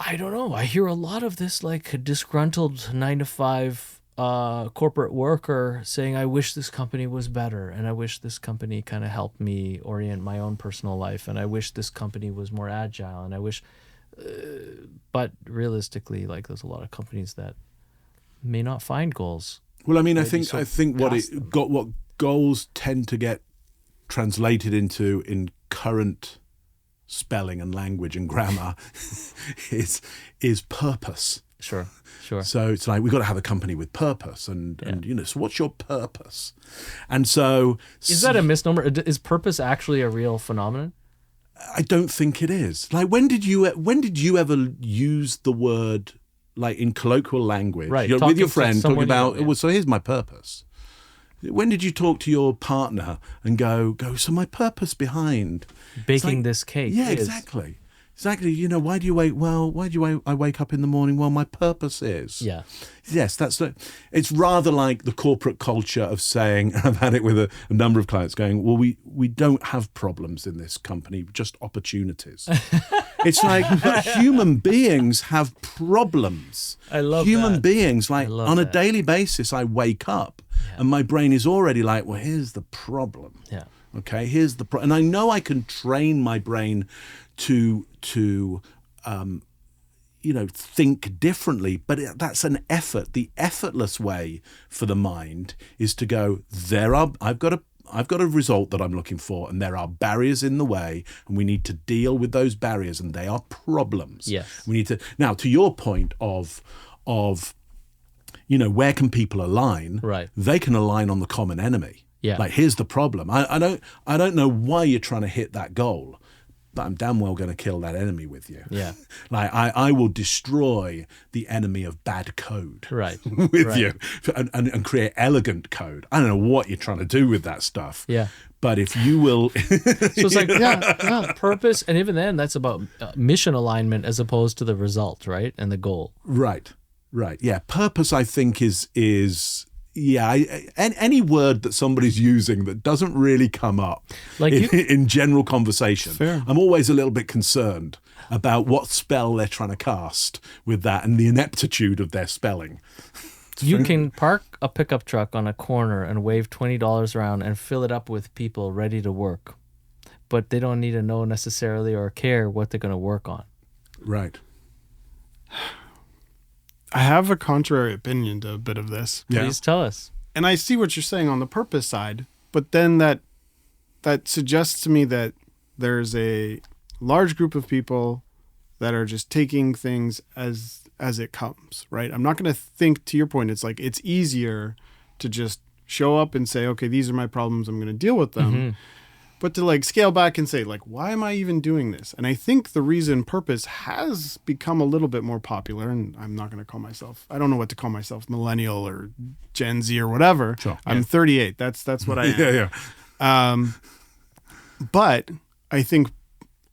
S3: I don't know. I hear a lot of this disgruntled 9-to-5 corporate worker saying, I wish this company was better, and I wish this company kind of helped me orient my own personal life, and I wish this company was more agile, and I wish... but realistically, there's a lot of companies that may not find goals.
S2: Well, I mean, I think what goals tend to get translated into in current spelling and language and grammar is purpose.
S3: Sure.
S2: So it's like, we've got to have a company with purpose, and so what's your purpose? And so...
S3: Is that a misnomer? Is purpose actually a real phenomenon?
S2: I don't think it is. When did you ever use the word, in colloquial language, with your friend, talking about, so here's my purpose. When did you talk to your partner and go, so my purpose behind
S3: baking this cake?
S2: Yeah, exactly. Exactly. Why do you wake? Well, why do I wake up in the morning? Well, my purpose is. Yeah. Yes, it's rather like the corporate culture of saying, I've had it with a number of clients going, well, we don't have problems in this company, just opportunities. It's like, but human beings have problems.
S3: I love
S2: human beings, on a daily basis, I wake up and my brain is already like, well, here's the problem. Yeah. Okay, here's the problem. And I know I can train my brain to think differently, but that's an effort. The effortless way for the mind is to go, I've got a result that I'm looking for, and there are barriers in the way, and we need to deal with those barriers, and they are problems.
S3: Yes.
S2: We need to. Now, to your point of where can people align?
S3: Right.
S2: They can align on the common enemy.
S3: Yeah.
S2: Like, here's the problem. I don't know why you're trying to hit that goal, but I'm damn well going to kill that enemy with you.
S3: Yeah.
S2: Like, I will destroy the enemy of bad code
S3: Right.
S2: with
S3: Right.
S2: you and create elegant code. I don't know what you're trying to do with that stuff.
S3: Yeah.
S2: But if you will...
S3: So it's like, yeah, purpose. And even then, that's about mission alignment as opposed to the result, right? And the goal.
S2: Right. Yeah. Purpose, I think, is any word that somebody's using that doesn't really come up
S3: Like
S2: in general conversation.
S4: Fair.
S2: I'm always a little bit concerned about what spell they're trying to cast with that and the ineptitude of their spelling.
S3: You can park a pickup truck on a corner and wave $20 around and fill it up with people ready to work. But they don't need to know necessarily or care what they're going to work on.
S2: Right.
S4: I have a contrary opinion to a bit of this.
S2: Yeah.
S3: Please tell us.
S4: And I see what you're saying on the purpose side, but then that suggests to me that there's a large group of people that are just taking things as it comes, right? I'm not going to think, to your point, it's like it's easier to just show up and say, okay, these are my problems, I'm going to deal with them.
S3: Mm-hmm.
S4: But to like scale back and say, like, why am I even doing this? And I think the reason purpose has become a little bit more popular, and I'm not going to call myself, I don't know what to call myself, millennial or Gen Z or whatever.
S2: Sure.
S4: I'm 38. That's what I am.
S2: Yeah.
S4: But I think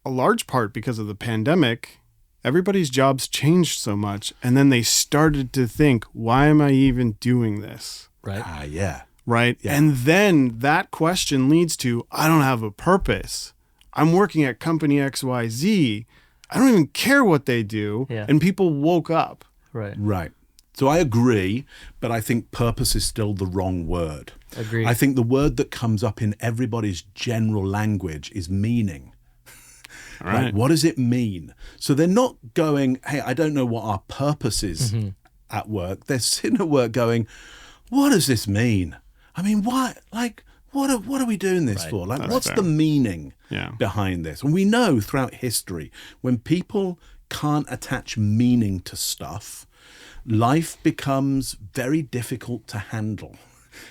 S4: a large part because of the pandemic, everybody's jobs changed so much. And then they started to think, why am I even doing this?
S3: Right?
S2: Yeah.
S4: Right.
S2: Yeah.
S4: And then that question leads to, I don't have a purpose. I'm working at company XYZ. I don't even care what they do.
S3: Yeah.
S4: And people woke up.
S3: Right.
S2: Right. So I agree, but I think purpose is still the wrong word.
S3: Agreed.
S2: I think the word that comes up in everybody's general language is meaning.
S4: All right.
S2: Like, what does it mean? So they're not going, hey, I don't know what our purpose is at work. They're sitting at work going, what does this mean? I mean, why? Like, what are we doing this for? Like,
S4: That's
S2: what's
S4: fair.
S2: the meaning
S4: Yeah.
S2: behind this? And we know throughout history, when people can't attach meaning to stuff, life becomes very difficult to handle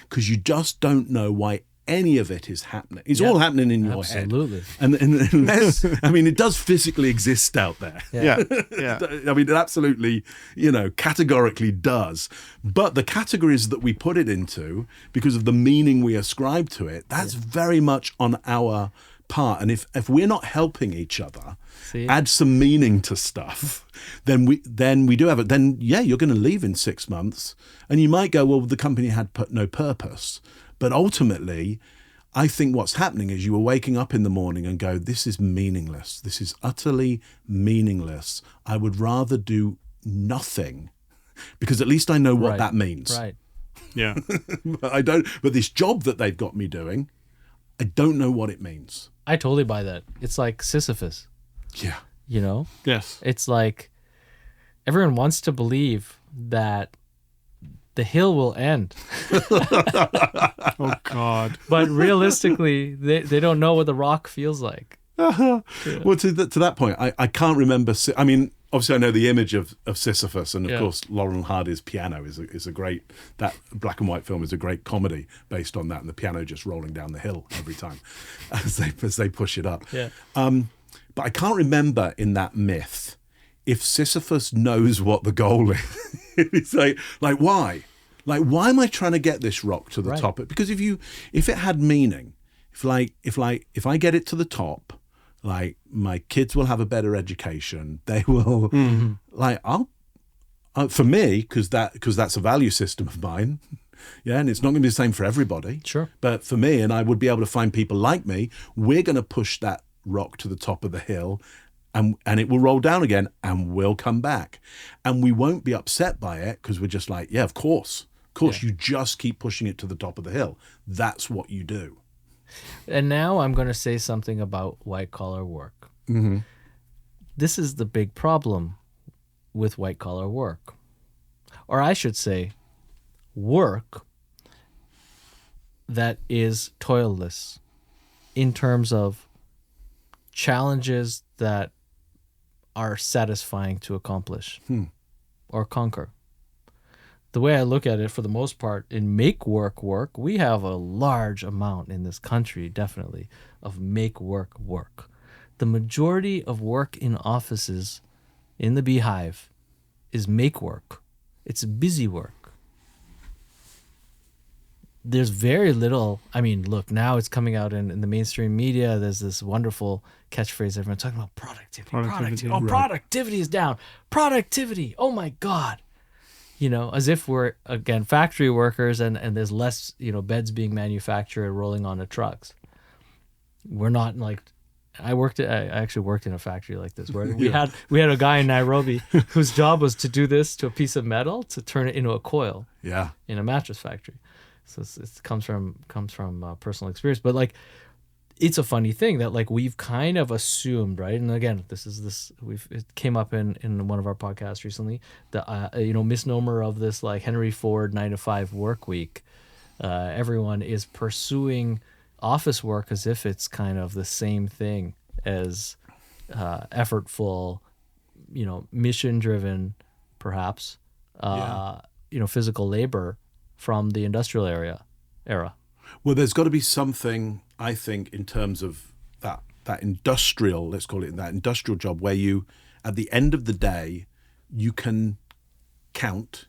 S2: because you just don't know why any of it is happening. It's all happening in your
S3: Absolutely.
S2: head. And unless, I mean, it does physically exist out there.
S4: Yeah. Yeah.
S2: I mean, it absolutely, categorically does. But the categories that we put it into, because of the meaning we ascribe to it, that's very much on our part. And if we're not helping each other
S3: See?
S2: add some meaning to stuff, then we do have it. Then, you're going to leave in 6 months. And you might go, well, the company had no purpose. But ultimately, I think what's happening is you are waking up in the morning and go, this is meaningless. This is utterly meaningless. I would rather do nothing because at least I know what that means.
S3: Right.
S4: Yeah.
S2: But this job that they've got me doing, I don't know what it means.
S3: I totally buy that. It's like Sisyphus,
S2: Yeah.
S4: Yes.
S3: It's like everyone wants to believe that the hill will end.
S4: Oh, God.
S3: But realistically, they don't know what the rock feels like.
S2: Well, to that point, I can't remember. I mean, obviously, I know the image of Sisyphus, and of course, Laurel and Hardy's piano is a great. That black and white film is a great comedy based on that, and the piano just rolling down the hill every time as they push it up.
S3: Yeah.
S2: But I can't remember in that myth if Sisyphus knows what the goal is. It's like why? Like, why am I trying to get this rock to the top? Because if it had meaning, if I get it to the top, like, my kids will have a better education. They will, for me, because that's a value system of mine. Yeah, and it's not going to be the same for everybody.
S3: Sure.
S2: But for me, and I would be able to find people like me, we're going to push that rock to the top of the hill, and it will roll down again, and we'll come back. And we won't be upset by it because we're just like, yeah, of course. Of course, you just keep pushing it to the top of the hill. That's what you do.
S3: And now I'm going to say something about white-collar work.
S2: Mm-hmm.
S3: This is the big problem with white-collar work. Or I should say, work that is toilless in terms of challenges that are satisfying to accomplish or conquer. the way I look at it, for the most part, in make work, we have a large amount in this country, definitely, of make work. The majority of work in offices in the Beehive is make work. It's busy work. There's very little. I mean, look, now it's coming out in the mainstream media. There's this wonderful catchphrase everyone's talking about: productivity. Oh, productivity is down. Productivity. Oh my God. You know, as if we're, again, factory workers and there's less, you know, beds being manufactured rolling onto trucks. We're not like, I actually worked in a factory like this where we had a guy in Nairobi whose job was to do this to a piece of metal to turn it into a coil. Yeah. In a mattress factory. So it comes from personal experience. But like, it's a funny thing that like we've kind of assumed, right? And again, it came up in one of our podcasts recently, the misnomer of this like Henry Ford 9-to-5 work week. Everyone is pursuing office work as if it's kind of the same thing as effortful, you know, mission driven, perhaps, physical labor from the industrial era.
S2: Well, there's got to be something, I think, in terms of that industrial, let's call it that industrial job, where you, at the end of the day, you can count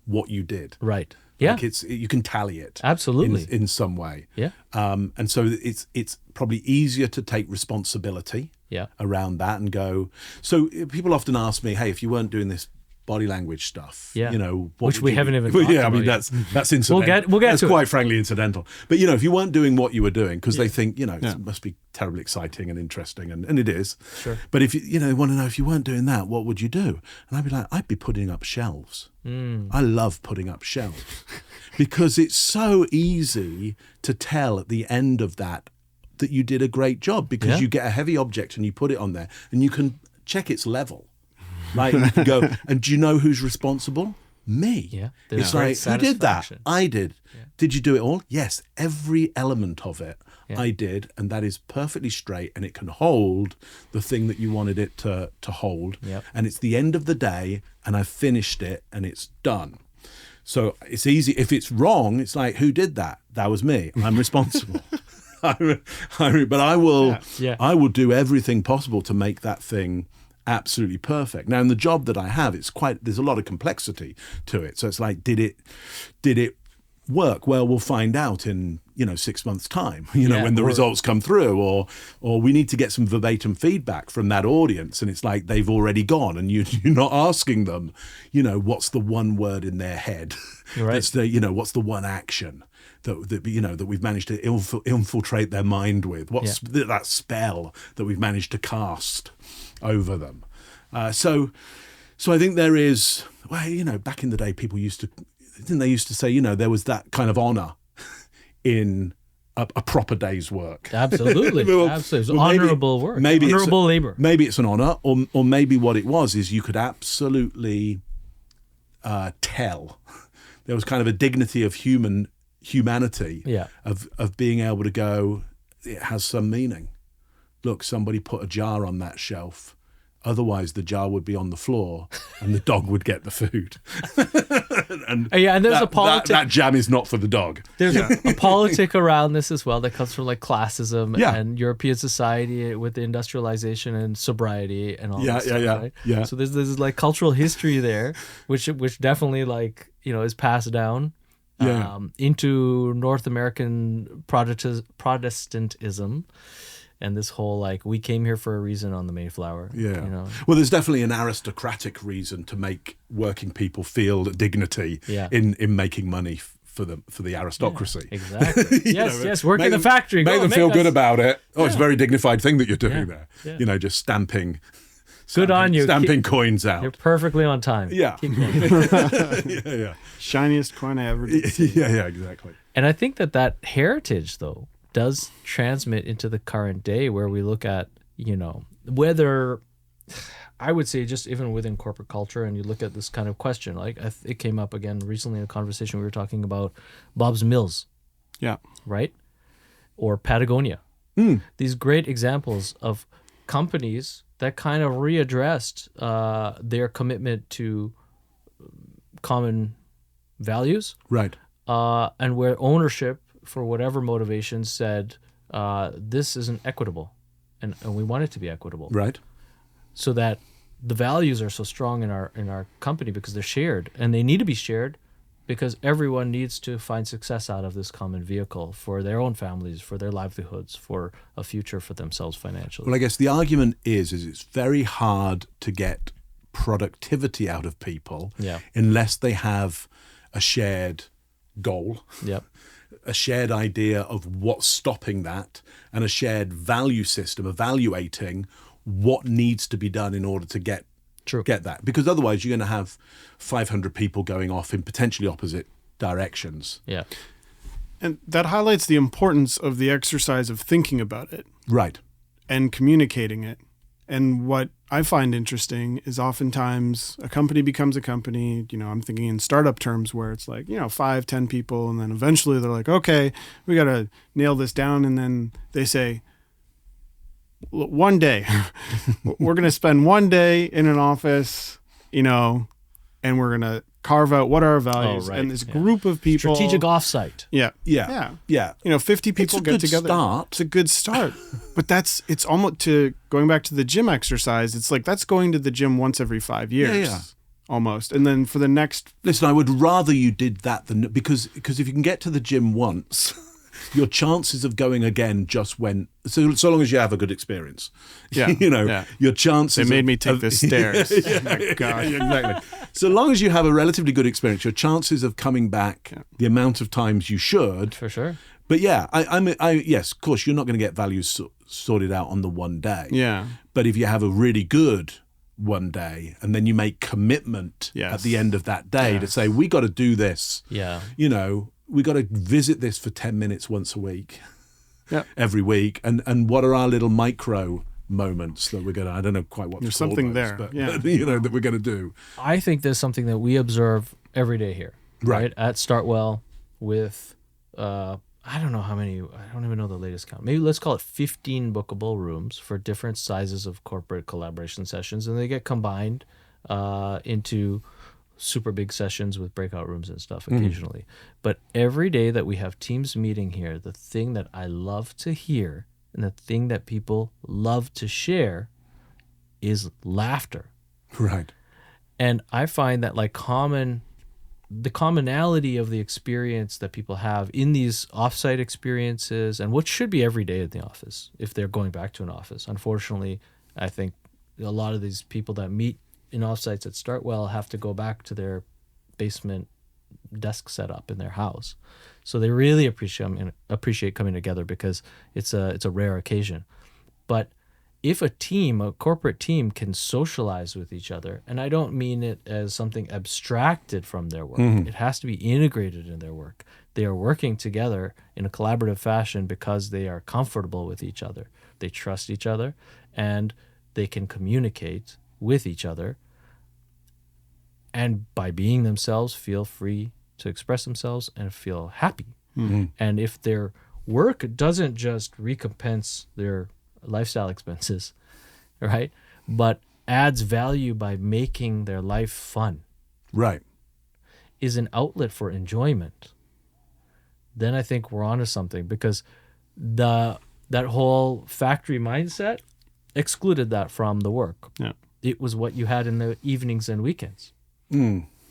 S2: what you did.
S3: Right. Yeah.
S2: Like you can tally it.
S3: Absolutely.
S2: In some way.
S3: Yeah.
S2: And so it's probably easier to take responsibility around that and go. So people often ask me, hey, if you weren't doing this body language stuff, you know,
S3: which we haven't even talked about.
S2: I mean, that's incidental.
S3: We'll get
S2: that's
S3: to
S2: quite
S3: it.
S2: frankly incidental. But, you know, if you weren't doing what you were doing, because they think, you know, it must be terribly exciting and interesting, and it is.
S3: Sure.
S2: But if you want to know, if you weren't doing that, what would you do? And I'd be like, I'd be putting up shelves. I love putting up shelves because it's so easy to tell at the end of that you did a great job, because you get a heavy object and you put it on there and you can check its level. Like, you can go, and do you know who's responsible? Me.
S3: Yeah.
S2: It's like, who did that? I did. Yeah. Did you do it all? Yes. Every element of it I did, and that is perfectly straight, and it can hold the thing that you wanted it to hold.
S3: Yep.
S2: And it's the end of the day, and I've finished it, and it's done. So it's easy. If it's wrong, it's like, who did that? That was me. I'm responsible. But I will do everything possible to make that thing absolutely perfect. Now, in the job that I have, there's a lot of complexity to it. So it's like, did it work? Well, we'll find out in 6 months' time, when the results come through, or we need to get some verbatim feedback from that audience, and it's like they've already gone, and you're not asking them, what's the one word in their head,
S3: right?
S2: What's the one action that we've managed to infiltrate their mind with? What's that spell that we've managed to cast over them? So I think there is, back in the day, people used to say, there was that kind of honor in a proper day's work.
S3: Absolutely. Absolutely. Honorable work. Honorable labor.
S2: Maybe it's an honor, or maybe what it was is you could absolutely tell. There was kind of a dignity of humanity of being able to go, it has some meaning. Look, somebody put a jar on that shelf. Otherwise, the jar would be on the floor and the dog would get the food. and
S3: there's a politic.
S2: That jam is not for the dog.
S3: There's a politic around this as well that comes from like classism and European society with the industrialization and sobriety and all that stuff, right?
S2: Yeah.
S3: So there's like cultural history there, which definitely is passed down into North American Protestantism. And this whole we came here for a reason on the Mayflower. Yeah.
S2: Well, there's definitely an aristocratic reason to make working people feel dignity in making money for the aristocracy.
S3: Yeah, exactly. Yes. Work in the factory.
S2: Make them feel good about it. Oh, it's a very dignified thing that you're doing there.
S3: Yeah.
S2: Just stamping.
S3: Good on you.
S2: Stamping coins out.
S3: You're perfectly on time.
S2: Yeah.
S3: Keep going.
S4: Yeah. Shiniest coin I ever did.
S2: Yeah, exactly.
S3: And I think that heritage, though, does transmit into the current day, where we look at, whether, I would say just even within corporate culture, and you look at this kind of question, it came up again recently in a conversation we were talking about Bob's Mills.
S4: Yeah.
S3: Right? Or Patagonia. These great examples of companies that kind of readdressed their commitment to common values,
S2: Right.
S3: and where ownership, for whatever motivation, said this isn't equitable, and we want it to be equitable,
S2: Right.
S3: so that the values are so strong in our company because they're shared, and they need to be shared because everyone needs to find success out of this common vehicle for their own families, for their livelihoods, for a future for themselves financially.
S2: Well, I guess the argument is it's very hard to get productivity out of people unless they have a shared goal,
S3: Yep.
S2: a shared idea of what's stopping that, and a shared value system evaluating what needs to be done in order to get that. Because otherwise you're going to have 500 people going off in potentially opposite directions.
S3: Yeah.
S4: And that highlights the importance of the exercise of thinking about it.
S2: Right.
S4: And communicating it. And what I find interesting is oftentimes a company becomes a company, I'm thinking in startup terms where it's like, 5, 10 people. And then eventually they're like, okay, we got to nail this down. And then they say, one day, we're going to spend one day in an office, and we're going to carve out what are our values. And this group of people.
S3: Strategic offsite.
S4: Yeah. 50 people get together. It's a good start. But it's almost going back to the gym exercise. It's like that's going to the gym once every 5 years. Yeah. Almost. And then for the next.
S2: Listen, I would rather you did that than because if you can get to the gym once, your chances of going again just went so long as you have a good experience.
S4: Yeah.
S2: Your chances.
S4: They made me take the stairs. Oh my God.
S2: Exactly. So long as you have a relatively good experience, your chances of coming back the amount of times you should.
S3: For sure.
S2: But yeah, yes, of course, you're not going to get values sorted out on the one day.
S4: Yeah.
S2: But if you have a really good one day and then you make commitment at the end of that day to say, we got to do this.
S3: Yeah.
S2: We got to visit this for 10 minutes once a week, every week. And what are our little micro moments that we're going to, I don't know quite what
S4: there's
S2: to call
S4: something
S2: those,
S4: there,
S2: but, that we're going to do.
S3: I think there's something that we observe every day here, right? At StartWell with, I don't know how many, I don't even know the latest count. Maybe let's call it 15 bookable rooms for different sizes of corporate collaboration sessions. And they get combined into super big sessions with breakout rooms and stuff occasionally. But every day that we have teams meeting here, the thing that I love to hear and the thing that people love to share is laughter.
S2: Right.
S3: And I find that the commonality of the experience that people have in these offsite experiences and what should be every day in the office if they're going back to an office. Unfortunately, I think a lot of these people that meet in offsites at StartWell have to go back to their basement desk setup in their house. So they really appreciate coming together because it's a rare occasion. But if a corporate team can socialize with each other, and I don't mean it as something abstracted from their work, it has to be integrated in their work. They are working together in a collaborative fashion because they are comfortable with each other. They trust each other and they can communicate with each other. And by being themselves, feel free to express themselves and feel happy. And if their work doesn't just recompense their lifestyle expenses, right, but adds value by making their life fun,
S2: right,
S3: is an outlet for enjoyment, then I think we're onto something, because that whole factory mindset excluded that from the work. Yeah. It was what you had in the evenings and weekends.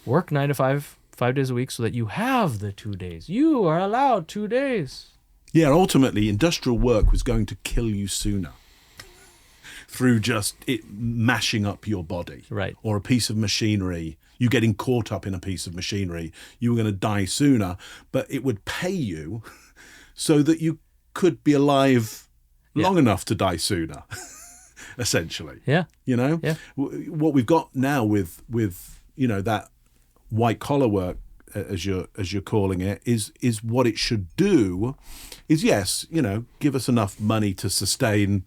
S3: Work 9 to 5, 5 days a week, so that you have the 2 days. You are allowed 2 days.
S2: Yeah, ultimately, industrial work was going to kill you sooner through just it mashing up your body.
S3: Right.
S2: Or a piece of machinery, you getting caught up in a piece of machinery. You were going to die sooner, but it would pay you so that you could be alive long enough to die sooner, essentially.
S3: Yeah.
S2: Yeah. What we've got now with that white collar work, as you're calling it, is what it should do is, yes, give us enough money to sustain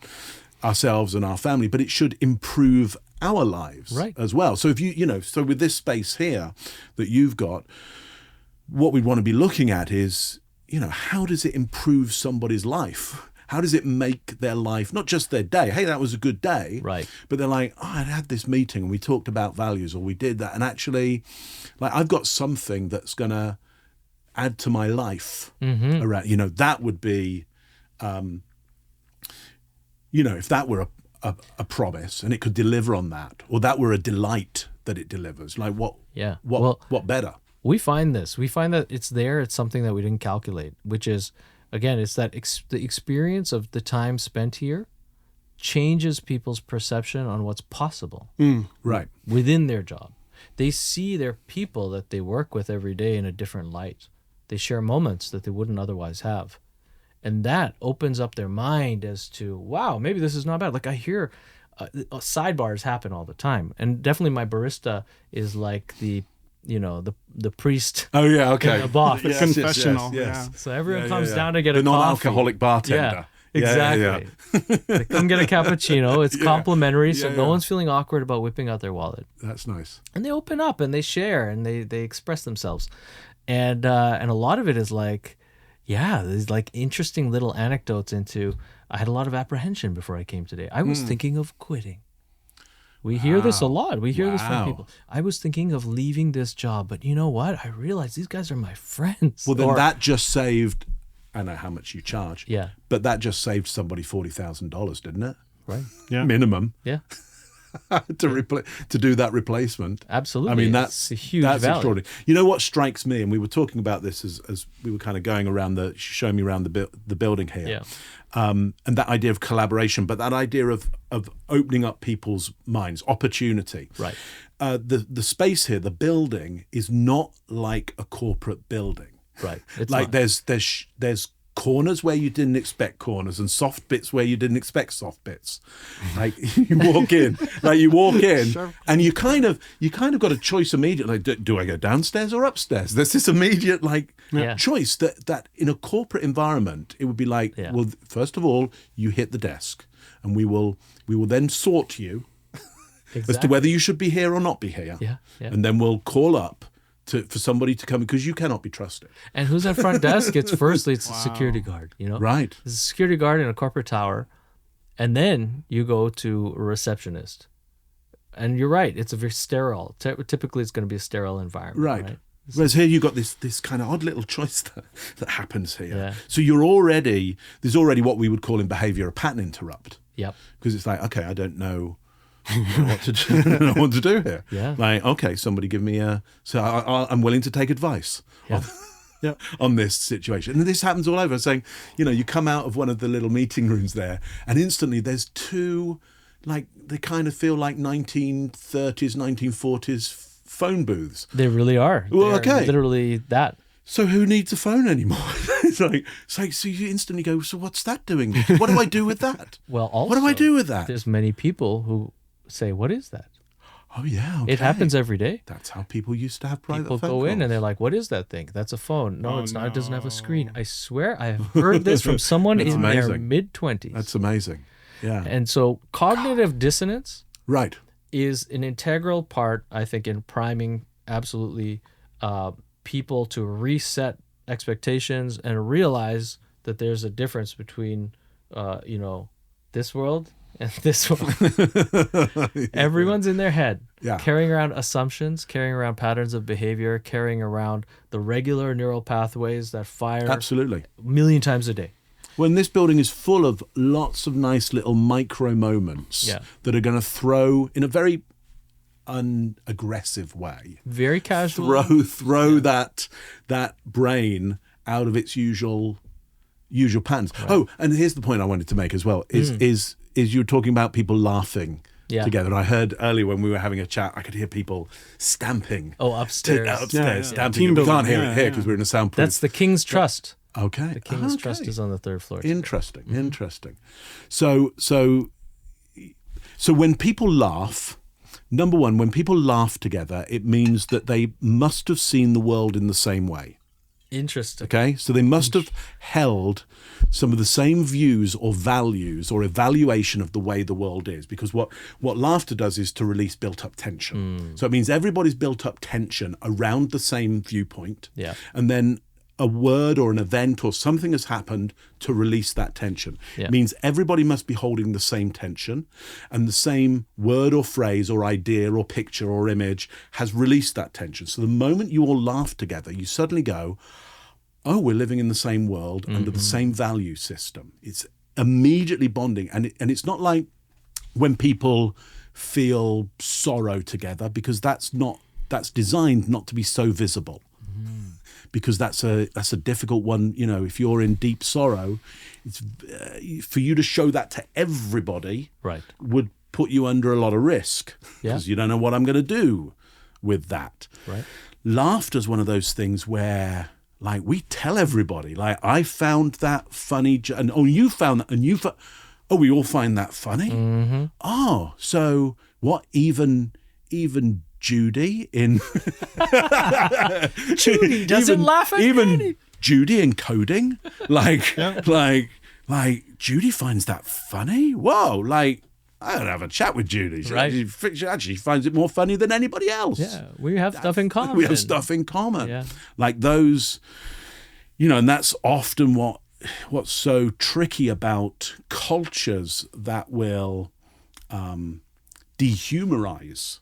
S2: ourselves and our family, but it should improve our lives as well. So if so with this space here that you've got, what we want to be looking at is, how does it improve somebody's life? How does it make their life, not just their day, hey, that was a good day,
S3: Right.
S2: but they're like, oh, I had this meeting and we talked about values, or we did that, and actually, like, I've got something that's going to add to my life around, that would be, if that were a promise and it could deliver on that, or that were a delight that it delivers, like what better?
S3: We find that it's there. It's something that we didn't calculate, which is, again, it's that the experience of the time spent here changes people's perception on what's possible
S2: Right.
S3: within their job. They see their people that they work with every day in a different light. They share moments that they wouldn't otherwise have. And that opens up their mind as to, wow, maybe this is not bad. Like I hear sidebars happen all the time. And definitely my barista is like the priest.
S2: Oh yeah, okay.
S3: The boss.
S4: The confessional.
S2: Yes.
S3: So everyone comes down to get a
S2: the
S3: coffee.
S2: non-alcoholic bartender.
S3: Yeah, exactly. They come get a cappuccino. It's complimentary, so no one's feeling awkward about whipping out their wallet.
S2: That's nice.
S3: And they open up and they share and they express themselves. And a lot of it is like, there's like interesting little anecdotes into, I had a lot of apprehension before I came today. I was thinking of quitting. We hear this a lot. We hear this from people. I was thinking of leaving this job, but you know what? I realized these guys are my friends.
S2: Well, then that just saved, I know how much you charge,
S3: Yeah.
S2: but that just saved somebody $40,000, didn't it?
S3: Right.
S4: Yeah.
S2: Minimum.
S3: Yeah.
S2: to do that replacement.
S3: Absolutely.
S2: I mean,
S3: It's a huge
S2: that's
S3: value.
S2: extraordinary. You know what strikes me, and we were talking about this as we were kind of going around showing me around the building here,
S3: Yeah.
S2: and that idea of collaboration, but that idea of opening up people's minds, opportunity.
S3: Right.
S2: The space here, the building, is not like a corporate building.
S3: Right. It's
S2: Like
S3: not.
S2: there's corners where you didn't expect corners, and soft bits where you didn't expect soft bits. Like you walk in,
S4: Sure.
S2: and you kind of got a choice immediately. Like, do I go downstairs or upstairs? There's this immediate choice that in a corporate environment it would be like, well, first of all, you hit the desk, and we will then sort you as to whether you should be here or not be here.
S3: Yeah.
S2: And then we'll call up for somebody to come, because you cannot be trusted.
S3: And who's at front desk? It's firstly, it's a security guard,
S2: Right.
S3: There's a security guard in a corporate tower, and then you go to a receptionist. And you're right, it's a very sterile. Typically, it's going to be a sterile environment.
S2: Right. Whereas here you've got this kind of odd little choice that happens here.
S3: Yeah.
S2: So there's already what we would call in behaviour a pattern interrupt.
S3: Yep.
S2: Because it's like, okay, I don't know what to do. I don't know what to do here.
S3: Yeah.
S2: Like, okay, somebody give me so I'm willing to take advice on this situation. And this happens all over. Saying, you come out of one of the little meeting rooms there, and instantly there's two, like, they kind of feel like 1930s, 1940s phone booths.
S3: They really are.
S2: Well,
S3: They're
S2: okay.
S3: literally that.
S2: So who needs a phone anymore? it's like, so you instantly go, so what's that doing? What do I do with that?
S3: Well, also,
S2: what do I do with that?
S3: There's many people who say, what is that?
S2: Oh, yeah. Okay.
S3: It happens every day.
S2: That's how people used to have private
S3: People
S2: phone
S3: go in
S2: calls.
S3: and they're like, what is that thing? That's a phone. No, it's not. It doesn't have a screen.
S4: no.
S3: I swear I have heard this from someone
S2: That's
S3: in their
S2: amazing.
S3: mid-20s.
S2: That's amazing. Yeah.
S3: And so cognitive dissonance
S2: Right.
S3: is an integral part, I think, in priming absolutely people to reset expectations and realize that there's a difference between, this world and this world. Everyone's in their head, carrying around assumptions, carrying around patterns of behavior, carrying around the regular neural pathways that fire
S2: Absolutely.
S3: a million times a day.
S2: When this building is full of lots of nice little micro moments that are going to throw, in a very unaggressive way,
S3: Very casual.
S2: throw that brain out of its usual patterns. Right. Oh, and here's the point I wanted to make as well: is you were talking about people laughing together. And I heard earlier when we were having a chat, I could hear people stamping.
S3: Oh, upstairs.
S2: Stamping.
S4: Team
S2: We can't
S4: building.
S2: hear it here because we're in a soundproof.
S3: That's the King's Trust.
S2: Okay.
S3: The King's Trust is on the third floor.
S2: Interesting. Interesting. So when people laugh, number one, when people laugh together, it means that they must have seen the world in the same way.
S3: Interesting.
S2: Okay? So they must have held some of the same views or values or evaluation of the way the world is. Because what laughter does is to release built-up tension. So it means everybody's built up tension around the same viewpoint.
S3: Yeah.
S2: And then a word or an event or something has happened to release that tension.
S3: Yeah.
S2: It means everybody must be holding the same tension, and the same word or phrase or idea or picture or image has released that tension. So the moment you all laugh together, you suddenly go, oh, we're living in the same world under the same value system. It's immediately bonding. And it's not like when people feel sorrow together, because that's designed not to be so visible. Because that's a difficult one. You know, if you're in deep sorrow, it's for you to show that to everybody
S3: Right.
S2: would put you under a lot of risk, because you don't know what I'm going to do with that.
S3: Right.
S2: Laughter's one of those things where, like, we tell everybody, like, I found that funny, and oh, you found that, and oh, we all find that funny. Oh, so what? Even Judy in
S3: Judy doesn't laugh at
S2: even Judy in coding, like Judy finds that funny. Whoa, like, I gotta have a chat with Judy. She actually finds it more funny than anybody else.
S3: Yeah, we have stuff in common.
S2: We have stuff in common.
S3: Yeah.
S2: Like those, you know, and that's often what's so tricky about cultures that will dehumorize.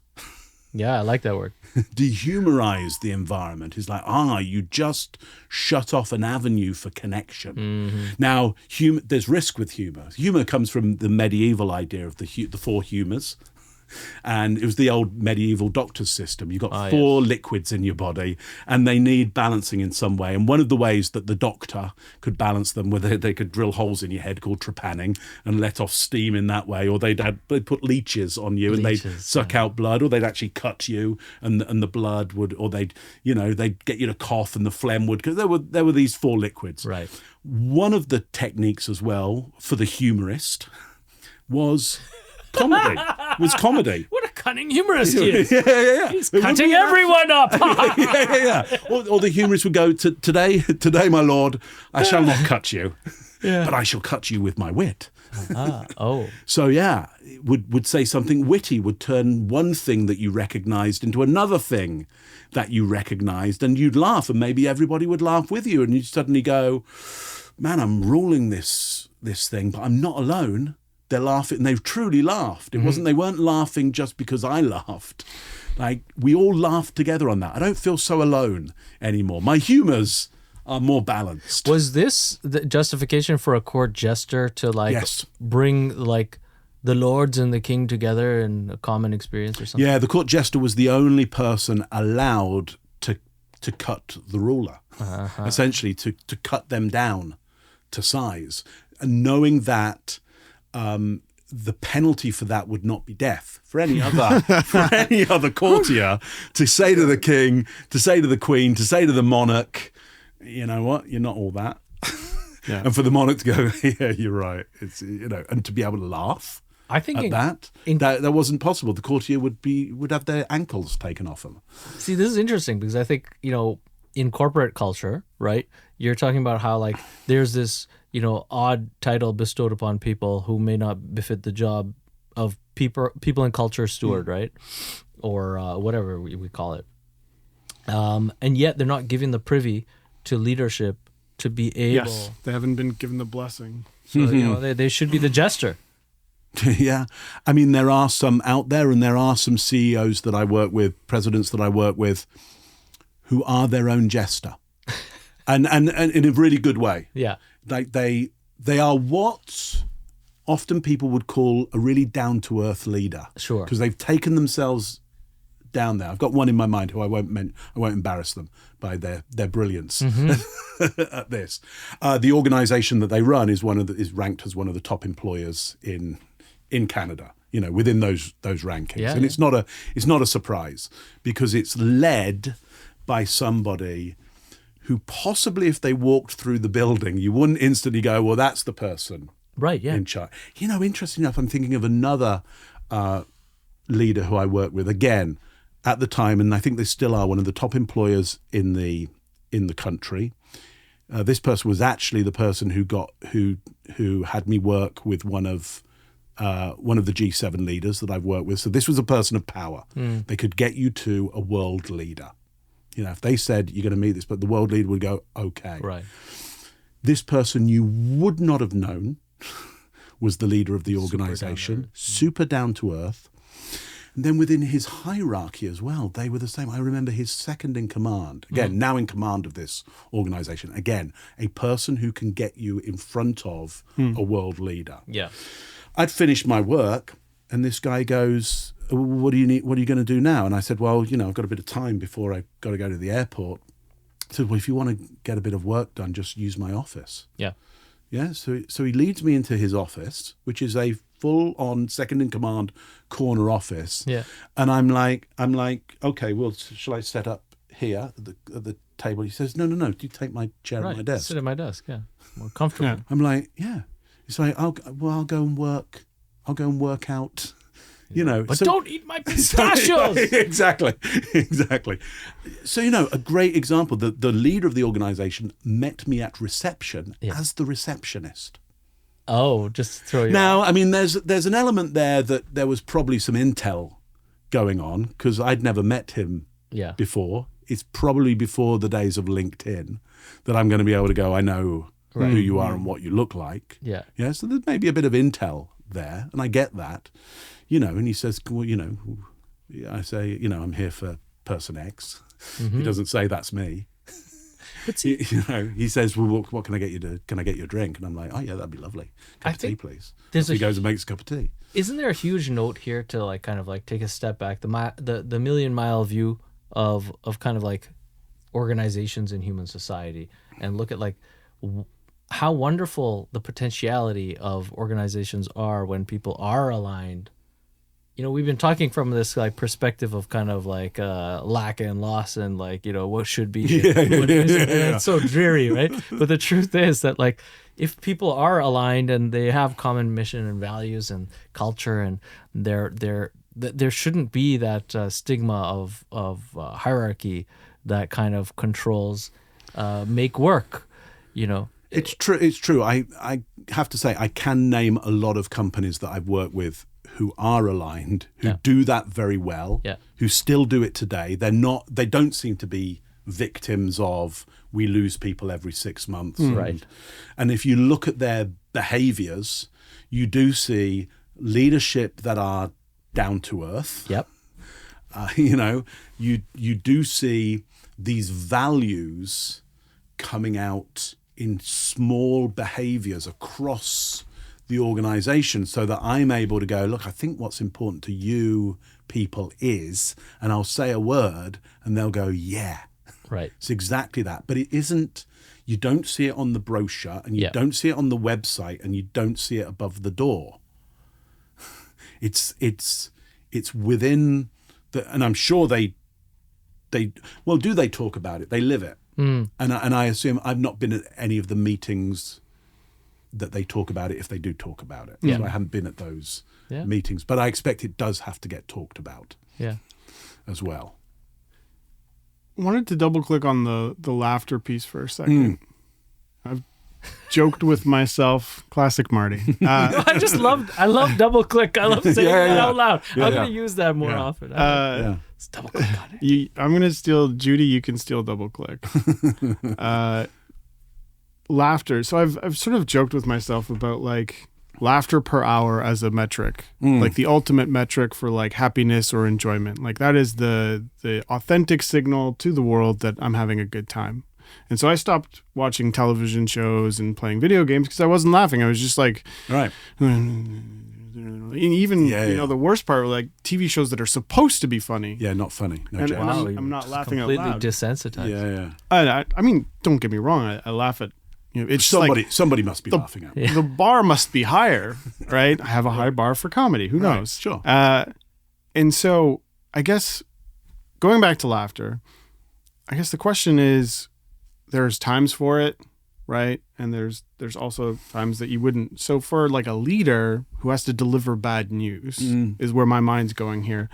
S3: Yeah, I like that word.
S2: Dehumorize the environment is like, you just shut off an avenue for connection. Now, there's risk with humor. Humor comes from the medieval idea of the four humors. And it was the old medieval doctor's system. You've got four liquids in your body, and they need balancing in some way. And one of the ways that the doctor could balance them, whether they could drill holes in your head called trepanning and let off steam in that way, or they'd put leeches on you and they'd suck out blood, or they'd actually cut you and the blood would, or they'd get you to cough and the phlegm would, because there were these four liquids.
S3: Right.
S2: One of the techniques as well for the humorist was comedy. What
S3: a cunning humorist he is.
S2: Yeah.
S3: He's cutting everyone up.
S2: yeah. Or the humorist would go, today, my lord, I shall not cut you, but I shall cut you with my wit. So yeah, would say something witty, would turn one thing that you recognized into another thing that you recognized, and you'd laugh, and maybe everybody would laugh with you, and you'd suddenly go, man, I'm ruling this thing, but I'm not alone. They're laughing, and they've truly laughed. They weren't laughing just because I laughed. Like, we all laughed together on that. I don't feel so alone anymore. My humors are more balanced.
S3: Was this the justification for a court jester to bring the lords and the king together in a common experience or something?
S2: Yeah, the court jester was the only person allowed to cut the ruler, essentially to cut them down to size, and knowing that the penalty for that would not be death. For any other courtier to say to the king, to say to the queen, to say to the monarch, you know what, you're not all that.
S4: Yeah.
S2: And for the monarch to go, yeah, you're right. It's, and to be able to laugh.
S3: I think
S2: that wasn't possible. The courtier would have their ankles taken off them.
S3: See, this is interesting because I think, in corporate culture, right, you're talking about how there's this odd title bestowed upon people who may not befit the job of people and culture steward, right? Or whatever we call it. And yet they're not giving the privy to leadership to be able.
S4: Yes, they haven't been given the blessing.
S3: So, they should be the jester.
S2: Yeah. I mean, there are some out there, and there are some CEOs that I work with, presidents that I work with, who are their own jester. and in a really good way.
S3: Yeah.
S2: Like they are what often people would call a really down-to-earth leader. Sure. Because they've taken themselves down there. I've got one in my mind who I won't embarrass them by their brilliance at this. The organisation that they run is ranked as one of the top employers in Canada. Within those rankings,
S3: yeah,
S2: and it's not a surprise because it's led by somebody who possibly, if they walked through the building, you wouldn't instantly go, well, that's the person in charge. Interesting enough, I'm thinking of another leader who I worked with, again, at the time, and I think they still are one of the top employers in the country. This person was actually the person who had me work with one of the G7 leaders that I've worked with. So this was a person of power. They could get you to a world leader. If they said you're going to meet this, but the world leader would go, okay.
S3: Right.
S2: This person you would not have known was the leader of the organization, super down to earth. And then within his hierarchy as well, they were the same. I remember his second in command, again, now in command of this organization, again, a person who can get you in front of a world leader.
S3: Yeah.
S2: I'd finished my work and this guy goes, what do you need? What are you going to do now? And I said, well, I've got a bit of time before I've got to go to the airport. I said, well, if you want to get a bit of work done, just use my office.
S3: Yeah.
S2: Yeah. So he leads me into his office, which is a full-on second in command corner office.
S3: Yeah.
S2: And I'm like, okay, well, shall I set up here at the table? He says, no. You take my chair at my desk.
S3: Sit at my desk. Yeah. More comfortable.
S4: Yeah.
S2: I'm like, yeah. He's like, I'll go and work. I'll go and work out.
S3: But don't eat my pistachios.
S2: Exactly. So, a great example, the leader of the organization met me at reception as the receptionist.
S3: Oh, just throw you
S2: Now, I mean, there's an element there that there was probably some intel going on because I'd never met him before. It's probably before the days of LinkedIn that I'm going to be able to go, I know who you are and what you look like.
S3: Yeah.
S2: Yeah. So there's maybe a bit of intel there, and I get that. And he says, well, I say, I'm here for person X. He doesn't say that's me.
S3: But see,
S2: he says, well, what can I get you can I get you a drink? And I'm like, oh yeah, that'd be lovely. Cup of tea, please. So he goes and makes a cup of tea.
S3: Isn't there a huge note here to kind of take a step back, the million-mile view of kind of organizations in human society, and look at how wonderful the potentiality of organizations are when people are aligned. We've been talking from this perspective of kind of lack and loss and what should be, what isn't. And it's so dreary, right? But the truth is that if people are aligned and they have common mission and values and culture, and there shouldn't be that stigma of hierarchy that kind of controls make work.
S2: It's true. It's true. I have to say I can name a lot of companies that I've worked with who are aligned, who do that very well, who still do it today. They don't seem to be victims of we lose people every 6 months.
S3: Right.
S2: And if you look at their behaviors, you do see leadership that are down to earth.
S3: Yep.
S2: You do see these values coming out in small behaviors across the organization, so that I'm able to go, look, I think what's important to you people is, and I'll say a word and they'll go, yeah,
S3: right.
S2: It's exactly that. But it isn't, you don't see it on the brochure, and you don't see it on the website, and you don't see it above the door. It's within the, and I'm sure do they talk about it? They live it. And I assume I've not been at any of the meetings that they talk about it, if they do talk about it. So I haven't been at those meetings, but I expect it does have to get talked about as well.
S4: Wanted to double click on the laughter piece for a second. I've joked with myself, classic Marty.
S3: I love double click. I love saying that out loud. I'm going to use that more often. Let's double click on it.
S4: I'm going to steal Judy. You can steal double click. Laughter. So I've sort of joked with myself about laughter per hour as a metric, the ultimate metric for happiness or enjoyment. That is the authentic signal to the world that I'm having a good time. And so I stopped watching television shows and playing video games because I wasn't laughing. I was just right. Even the worst part were TV shows that are supposed to be funny.
S2: Yeah, not funny. No
S4: and I'm not laughing out loud.
S3: Completely desensitized.
S2: Yeah.
S4: I mean, don't get me wrong. I laugh at. It's
S2: somebody must be laughing at me.
S4: The bar must be higher, right? I have a high bar for comedy. Who knows?
S2: Sure.
S4: And so I guess going back to laughter, I guess the question is, there's times for it, right? And there's also times that you wouldn't. So for a leader who has to deliver bad news is where my mind's going here.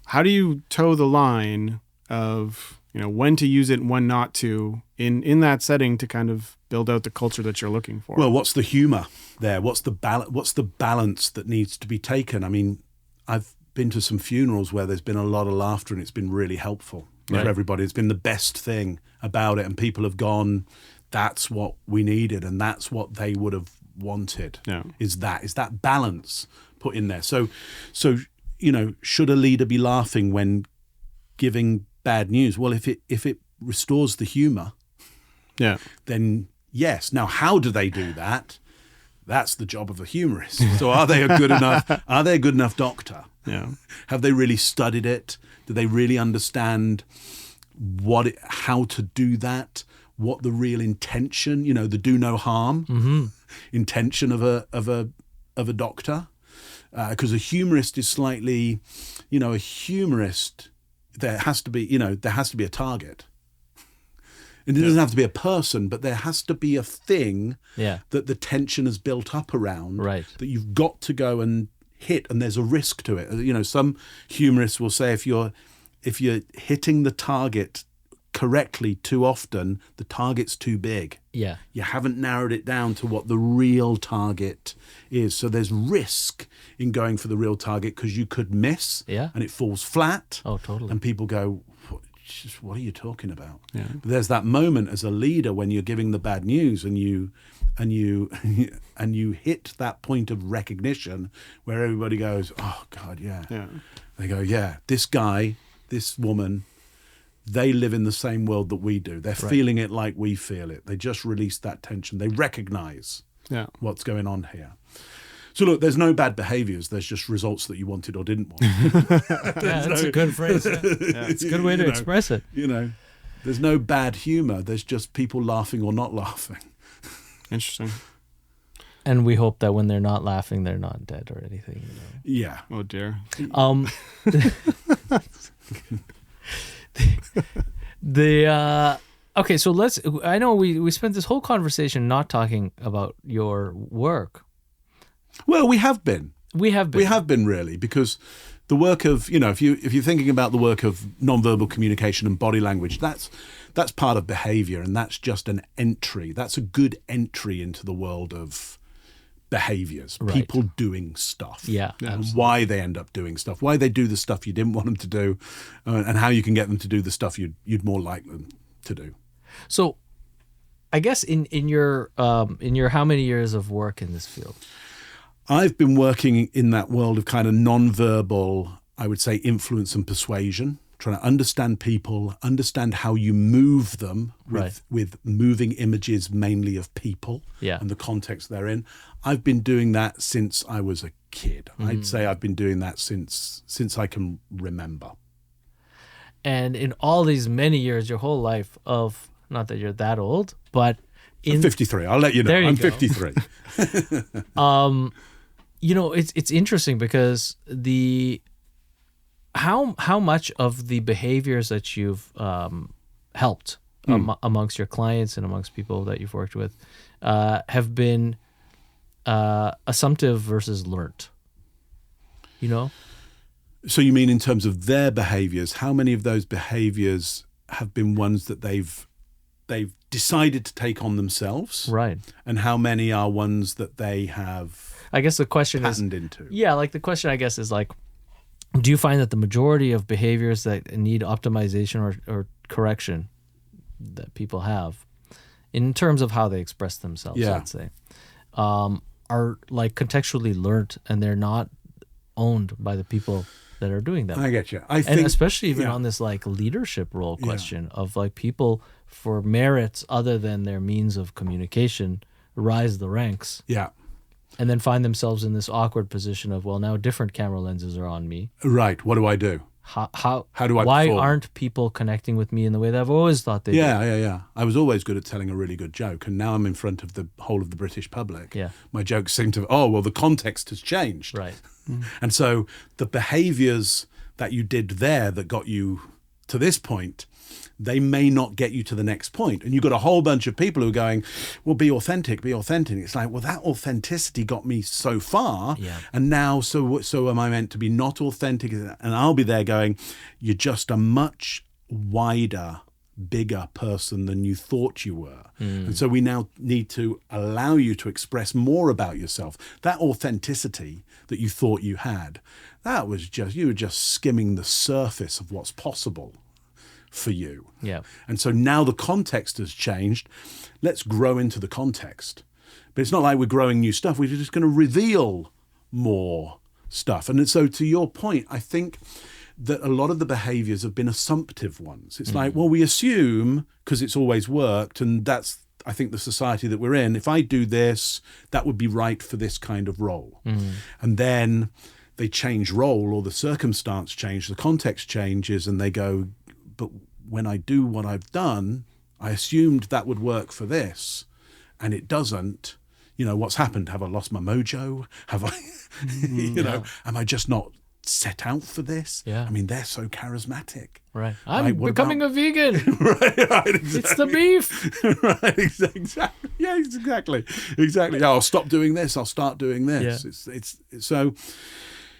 S4: How do you toe the line of when to use it and when not to in that setting to kind of build out the culture that you're looking for?
S2: Well, what's the humor there? What's the balance that needs to be taken? I mean, I've been to some funerals where there's been a lot of laughter and it's been really helpful. for
S3: Right.
S2: everybody. It's been the best thing about it, and people have gone, that's what we needed, and that's what they would have wanted.
S4: Yeah.
S2: Is that balance put in there. So should a leader be laughing when giving bad news? Well, if it restores the humor,
S4: Yeah.
S2: then yes. Now, how do they do that? That's the job of a humorist. So are they a good enough doctor?
S4: Yeah.
S2: Have they really studied it? Do they really understand how to do that? What the real intention, the do no harm intention of a doctor? Because a humorist is slightly, a humorist, there has to be a target. And it doesn't have to be a person, but there has to be a thing that the tension is built up around,
S3: Right.
S2: that you've got to go and hit, and there's a risk to it. Some humorists will say if you're hitting the target correctly too often, the target's too big.
S3: Yeah.
S2: You haven't narrowed it down to what the real target is. So there's risk in going for the real target, because you could miss and it falls flat.
S3: Oh, totally.
S2: And people go, what are you talking about?
S4: Yeah.
S2: But there's that moment as a leader when you're giving the bad news and you hit that point of recognition where everybody goes, oh God, yeah. They go, yeah, this guy, this woman, they live in the same world that we do. They're feeling it like we feel it. They just release that tension. They recognize what's going on here. So look, there's no bad behaviors. There's just results that you wanted or didn't want.
S3: That's a good phrase. Yeah. It's a good way to express it.
S2: There's no bad humor. There's just people laughing or not laughing.
S4: Interesting.
S3: And we hope that when they're not laughing, they're not dead or anything.
S2: Yeah.
S4: Oh dear.
S3: Okay, so I know we spent this whole conversation not talking about your work.
S2: Well, we have been.
S3: We have been
S2: really, because the work of, if you're thinking about the work of nonverbal communication and body language, that's part of behavior, and that's just an entry. That's a good entry into the world of behaviors, people doing stuff, and why they end up doing stuff, why they do the stuff you didn't want them to do, and how you can get them to do the stuff you'd more like them to do.
S3: So, I guess in your how many years of work in this field?
S2: I've been working in that world of kind of nonverbal, I would say, influence and persuasion, trying to understand people, understand how you move them with moving images, mainly of people and the context they're in. I've been doing that since I was a kid. I'd say I've been doing that since I can remember.
S3: And in all these many years, your whole life of, not that you're that old, but
S2: I'm 53. I'll let you know. I'm 53.
S3: It's interesting because how much of the behaviors that you've helped amongst your clients and amongst people that you've worked with have been assumptive versus learnt?
S2: So you mean in terms of their behaviors, how many of those behaviors have been ones that they've decided to take on themselves?
S3: Right.
S2: And how many are ones that they have
S3: I guess the question
S2: patterned into?
S3: Yeah, like the question I guess is like, do you find that the majority of behaviors that need optimization or correction that people have in terms of how they express themselves, let's say, are like contextually learnt, and they're not owned by the people that are doing them?
S2: I get you.
S3: And especially even on this like leadership role question of like people for merits other than their means of communication rise the ranks.
S2: Yeah.
S3: And then find themselves in this awkward position of, well, now different camera lenses are on me.
S2: Right. What do I do?
S3: How
S2: do I
S3: why
S2: perform?
S3: aren't people connecting with me in the way that I've always thought they do?
S2: Yeah. I was always good at telling a really good joke, and now I'm in front of the whole of the British public.
S3: Yeah.
S2: My jokes seem to, the context has changed.
S3: Right.
S2: And so the behaviors that you did there that got you to this point, they may not get you to the next point. And you've got a whole bunch of people who are going, well, be authentic, be authentic. It's like, well, that authenticity got me so far.
S3: Yeah.
S2: And now, so am I meant to be not authentic? And I'll be there going, you're just a much wider, bigger person than you thought you were. And so we now need to allow you to express more about yourself. That authenticity that you thought you had, you were just skimming the surface of what's possible for you.
S3: Yeah.
S2: And so now the context has changed. Let's grow into the context. But it's not like we're growing new stuff. We're just going to reveal more stuff. And so to your point, I think that a lot of the behaviors have been assumptive ones. It's like, well, we assume because it's always worked, and that's, I think, the society that we're in. If I do this, that would be right for this kind of role. And then they change role, or the circumstance change, the context changes, and they go, but when I do what I've done, I assumed that would work for this, and it doesn't. You know, what's happened? Have I lost my mojo? Have I, you know, am I just not set out for this?
S3: Yeah.
S2: I mean, they're so charismatic.
S3: Right. I'm becoming a vegan.
S2: Right, exactly.
S3: It's the beef.
S2: Right, exactly. Yeah, exactly. Yeah, I'll stop doing this. I'll start doing this.
S3: Yeah.
S2: It's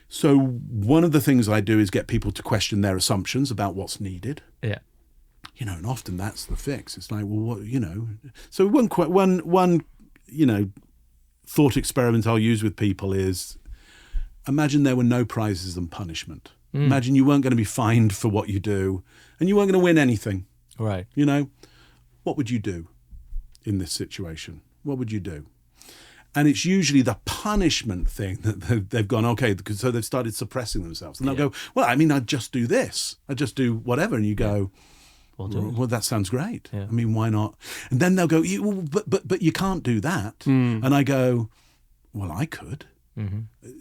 S2: so one of the things I do is get people to question their assumptions about what's needed.
S3: Yeah.
S2: You know, and often that's the fix. It's like, well, what, you know. So one you know, thought experiment I'll use with people is, imagine there were no prizes and punishment. Imagine you weren't going to be fined for what you do, and you weren't going to win anything.
S3: Right.
S2: You know, what would you do in this situation? What would you do? And it's usually the punishment thing that they've gone, okay, so they've started suppressing themselves. And they'll go, well, I mean, I'd just do this. I'd just do whatever. And you go, well, that sounds great.
S3: Yeah.
S2: I mean, why not? And then they'll go, but you can't do that. And I go, well, I could.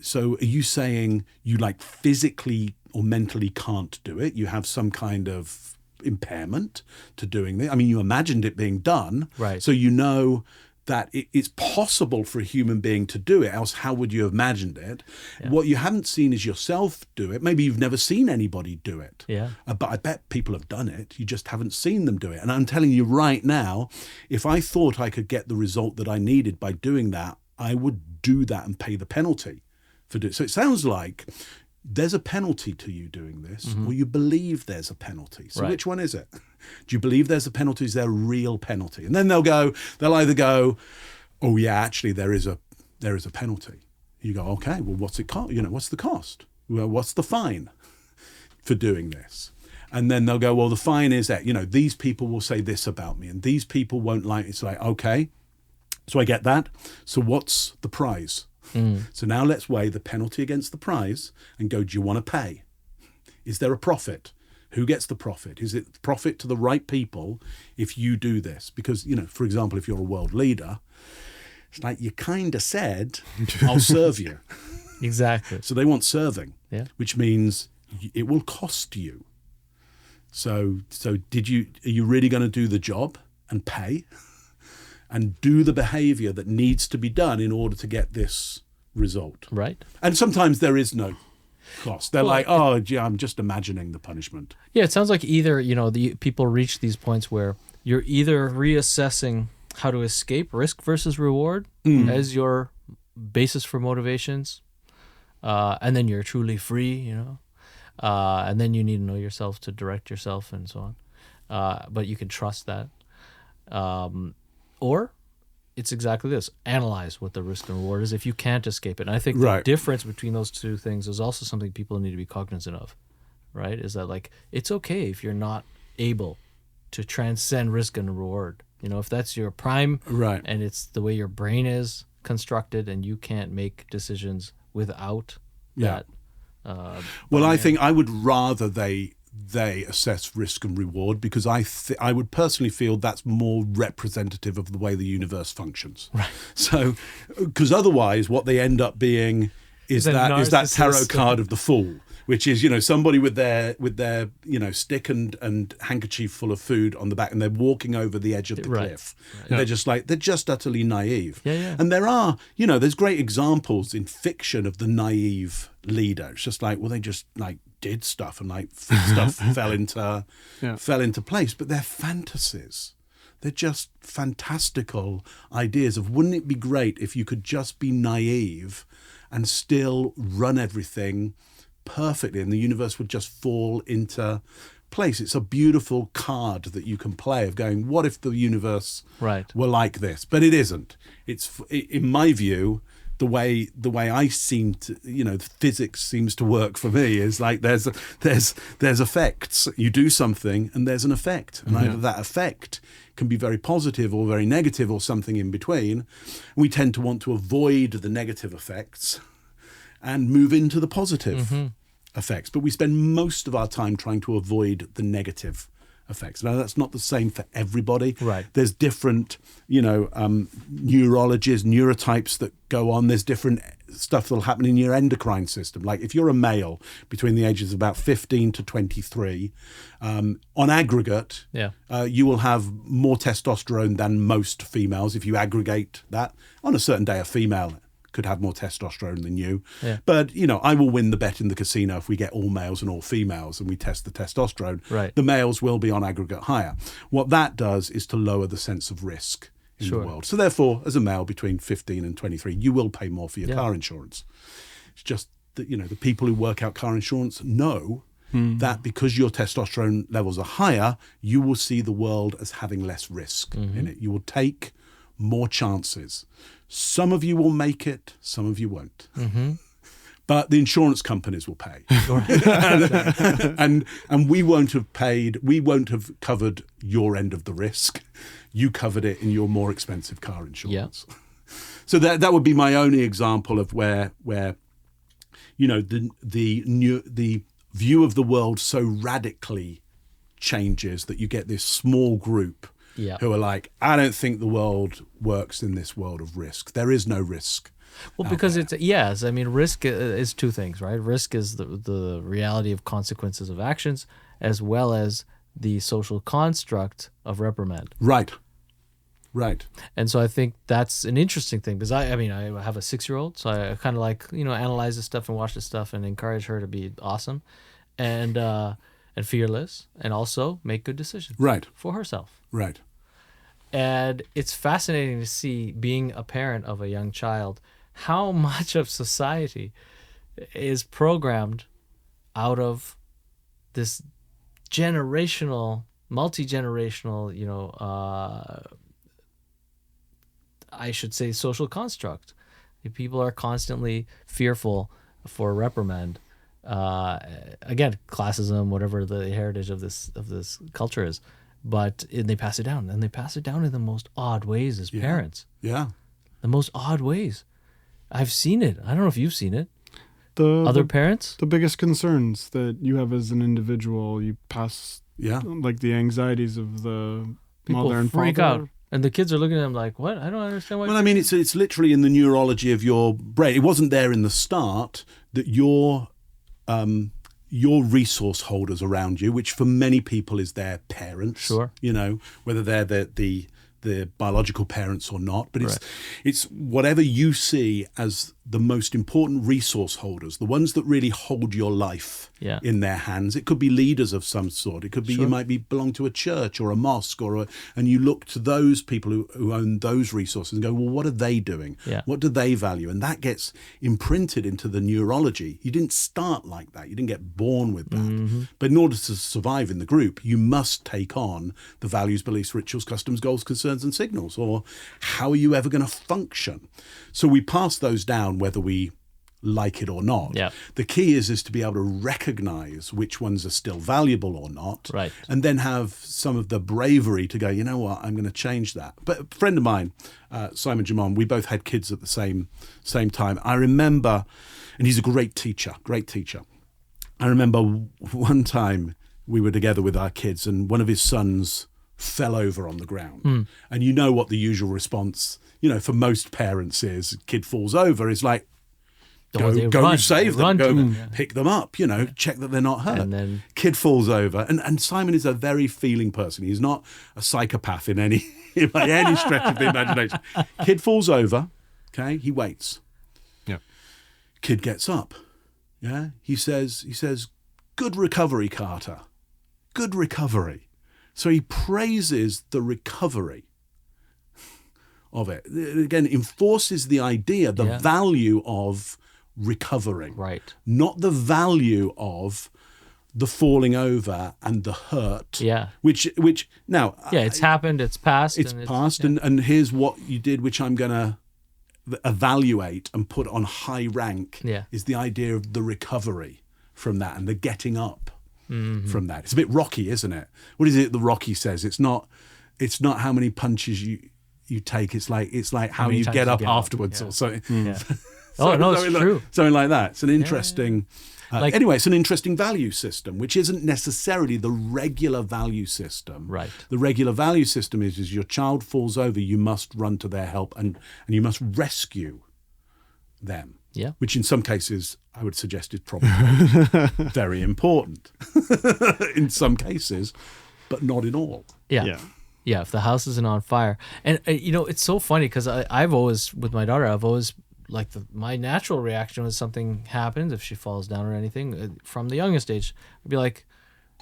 S2: So are you saying you like physically or mentally can't do it? You have some kind of impairment to doing it? I mean, you imagined it being done.
S3: Right.
S2: So you know that it's possible for a human being to do it, else how would you have imagined it? Yeah. What you haven't seen is yourself do it. Maybe you've never seen anybody do it.
S3: Yeah.
S2: But I bet people have done it. You just haven't seen them do it. And I'm telling you right now, if I thought I could get the result that I needed by doing that, I would do that and pay the penalty for doing it. So it sounds like there's a penalty to you doing this, or you believe there's a penalty. So which one is it? Do you believe there's a penalty? Is there a real penalty? And then they'll either go, oh yeah, actually there is a penalty. You go, okay, well, what's it cost? You know, what's the cost? Well, what's the fine for doing this? And then they'll go, well, the fine is that, you know, these people will say this about me, and these people won't like it. It's like, okay, so I get that. So what's the prize? So now let's weigh the penalty against the prize and go, do you want to pay? Is there a profit? Who gets the profit? Is it profit to the right people if you do this? Because, you know, for example, if you're a world leader, it's like you kind of said, I'll serve you.
S3: Exactly.
S2: So they want serving,
S3: which
S2: means it will cost you. So are you really going to do the job and pay and do the behavior that needs to be done in order to get this result?
S3: Right.
S2: And sometimes there is no cost. They're like, oh, gee, I'm just imagining the punishment.
S3: Yeah, it sounds like either, you know, the people reach these points where you're either reassessing how to escape risk versus reward as your basis for motivations, and then you're truly free, you know, and then you need to know yourself to direct yourself and so on. But you can trust that. Or it's exactly this. Analyze what the risk and reward is if you can't escape it. And I think the difference between those two things is also something people need to be cognizant of, right? Is that, like, it's okay if you're not able to transcend risk and reward. You know, if that's your prime and it's the way your brain is constructed and you can't make decisions without that.
S2: Well, I think I would rather they assess risk and reward, because I would personally feel that's more representative of the way the universe functions. Right. So, because otherwise, what they end up being is that tarot card of the fool, which is, you know, somebody with their you know, stick and handkerchief full of food on the back, and they're walking over the edge of the cliff. And they're just utterly naive. And there are, you know, there's great examples in fiction of the naive leader. It's just like, well, they just like did stuff and like stuff fell into place, but they're fantasies. They're just fantastical ideas of, wouldn't it be great if you could just be naive and still run everything perfectly and the universe would just fall into place. It's a beautiful card that you can play of going, what if the universe were like this? But it isn't. It's, in my view, the way I seem to, physics seems to work for me is like there's effects. You do something and there's an effect, and either that effect can be very positive or very negative or something in between. We tend to want to avoid the negative effects and move into the positive effects, but we spend most of our time trying to avoid the negative effects. Now, that's not the same for everybody.
S3: Right.
S2: There's different, neurologies, neurotypes that go on. There's different stuff that'll happen in your endocrine system. Like if you're a male between the ages of about 15 to 23, on aggregate, you will have more testosterone than most females. If you aggregate that, on a certain day, a female could have more testosterone than you.
S3: Yeah.
S2: But, I will win the bet in the casino if we get all males and all females and we test the testosterone.
S3: Right.
S2: The males will be on aggregate higher. What that does is to lower the sense of risk in the world. So therefore, as a male between 15 and 23, you will pay more for your car insurance. It's just that, the people who work out car insurance know that because your testosterone levels are higher, you will see the world as having less risk in it. You will take more chances. Some of you will make it, some of you won't. But the insurance companies will pay. and we won't have covered your end of the risk. You covered it in your more expensive car insurance. Yeah. So that would be my only example of where the view of the world so radically changes that you get this small group who are like, I don't think the world works in this world of risk. There is no risk.
S3: Well, because risk is two things, right? Risk is the reality of consequences of actions, as well as the social construct of reprimand.
S2: Right.
S3: And so I think that's an interesting thing, because I have a 6-year-old, so I kind of like, analyze this stuff and watch this stuff and encourage her to be awesome and fearless, and also make good decisions for herself.
S2: Right.
S3: And it's fascinating to see, being a parent of a young child, how much of society is programmed out of this multi-generational, I should say, social construct. People are constantly fearful for reprimand. Again, classism, whatever the heritage of this culture is. But they pass it down, and they pass it down in the most odd ways as parents.
S2: Yeah.
S3: The most odd ways. I've seen it. I don't know if you've seen it.
S4: Other
S3: parents?
S4: The biggest concerns that you have as an individual, you pass, like the anxieties of the mother and
S3: freak
S4: father.
S3: Out. And the kids are looking at them like, what? I don't understand why.
S2: Well, it's literally in the neurology of your brain. It wasn't there in the start that your resource holders around you, which for many people is their parents.
S3: Sure.
S2: Whether they're the biological parents or not, but it's whatever you see as the most important resource holders, the ones that really hold your life in their hands. It could be leaders of some sort. It could be you might belong to a church or a mosque and you look to those people who own those resources and go, well, what are they doing?
S3: Yeah.
S2: What do they value? And that gets imprinted into the neurology. You didn't start like that. You didn't get born with that. But in order to survive in the group, you must take on the values, beliefs, rituals, customs, goals, concerns, and signals, or how are you ever going to function? So we pass those down whether we like it or not.
S3: Yeah.
S2: The key is to be able to recognize which ones are still valuable or not, and then have some of the bravery to go, you know what, I'm going to change that. But a friend of mine, Simon Jamon, we both had kids at the same time. I remember, and he's a great teacher. I remember one time we were together with our kids and one of his sons fell over on the ground. And you know what the usual response, for most parents is, kid falls over, is like, go save them, go pick them up, check that they're not hurt.
S3: And then
S2: kid falls over. And Simon is a very feeling person. He's not a psychopath in any by any stretch of the imagination. Kid falls over, okay, he waits.
S4: Yeah.
S2: Kid gets up. Yeah. He says, good recovery, Carter. Good recovery. So he praises the recovery of it. Again, enforces the idea, the value of recovering.
S3: Right.
S2: Not the value of the falling over and the hurt.
S3: Yeah.
S2: Which now...
S3: Yeah, it's happened, it's past.
S2: It's past, and here's what you did, which I'm going to evaluate and put on high rank
S3: Yeah.
S2: is the idea of the recovery from that and the getting up from that. It's a bit Rocky, isn't it? What is it the Rocky says? It's not how many punches you take. It's like how
S3: many
S2: you
S3: times
S2: get
S3: you
S2: up
S3: get up.
S2: afterwards
S3: Yeah.
S2: or something.
S3: Yeah. Oh, no, it's
S2: Something
S3: true.
S2: Something like that. It's an interesting.
S3: Like-
S2: Anyway, it's an interesting value system, which isn't necessarily the regular value system.
S3: Right.
S2: The regular value system is your child falls over, you must run to their help and you must rescue them.
S3: Yeah.
S2: Which in some cases I would suggest is probably very important in some cases, but not in all.
S3: Yeah.
S4: Yeah.
S3: Yeah, if the house isn't on fire. And, it's so funny because I've always, with my daughter, I've always, like, my natural reaction when something happens, if she falls down or anything, from the youngest age, I'd be like,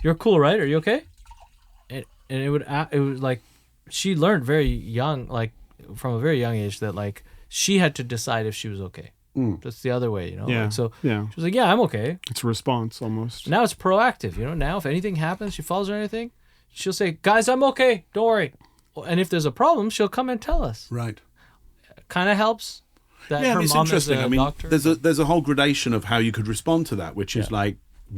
S3: "You're cool, right? Are you okay?" And it would like, she learned very young, like, from a very young age that, like, she had to decide if she was okay. That's the other way,
S4: Yeah.
S3: Like, so
S4: Yeah.
S3: she was like, "Yeah, I'm okay."
S4: It's a response almost.
S3: Now it's proactive, Now if anything happens, she falls or anything, she'll say, "Guys, I'm okay. Don't worry." And if there's a problem, she'll come and tell us.
S2: Right.
S3: Kind of helps. That
S2: Yeah,
S3: her
S2: it's
S3: mom is
S2: interesting.
S3: a
S2: I mean,
S3: doctor.
S2: there's a whole gradation of how you could respond to that, which is like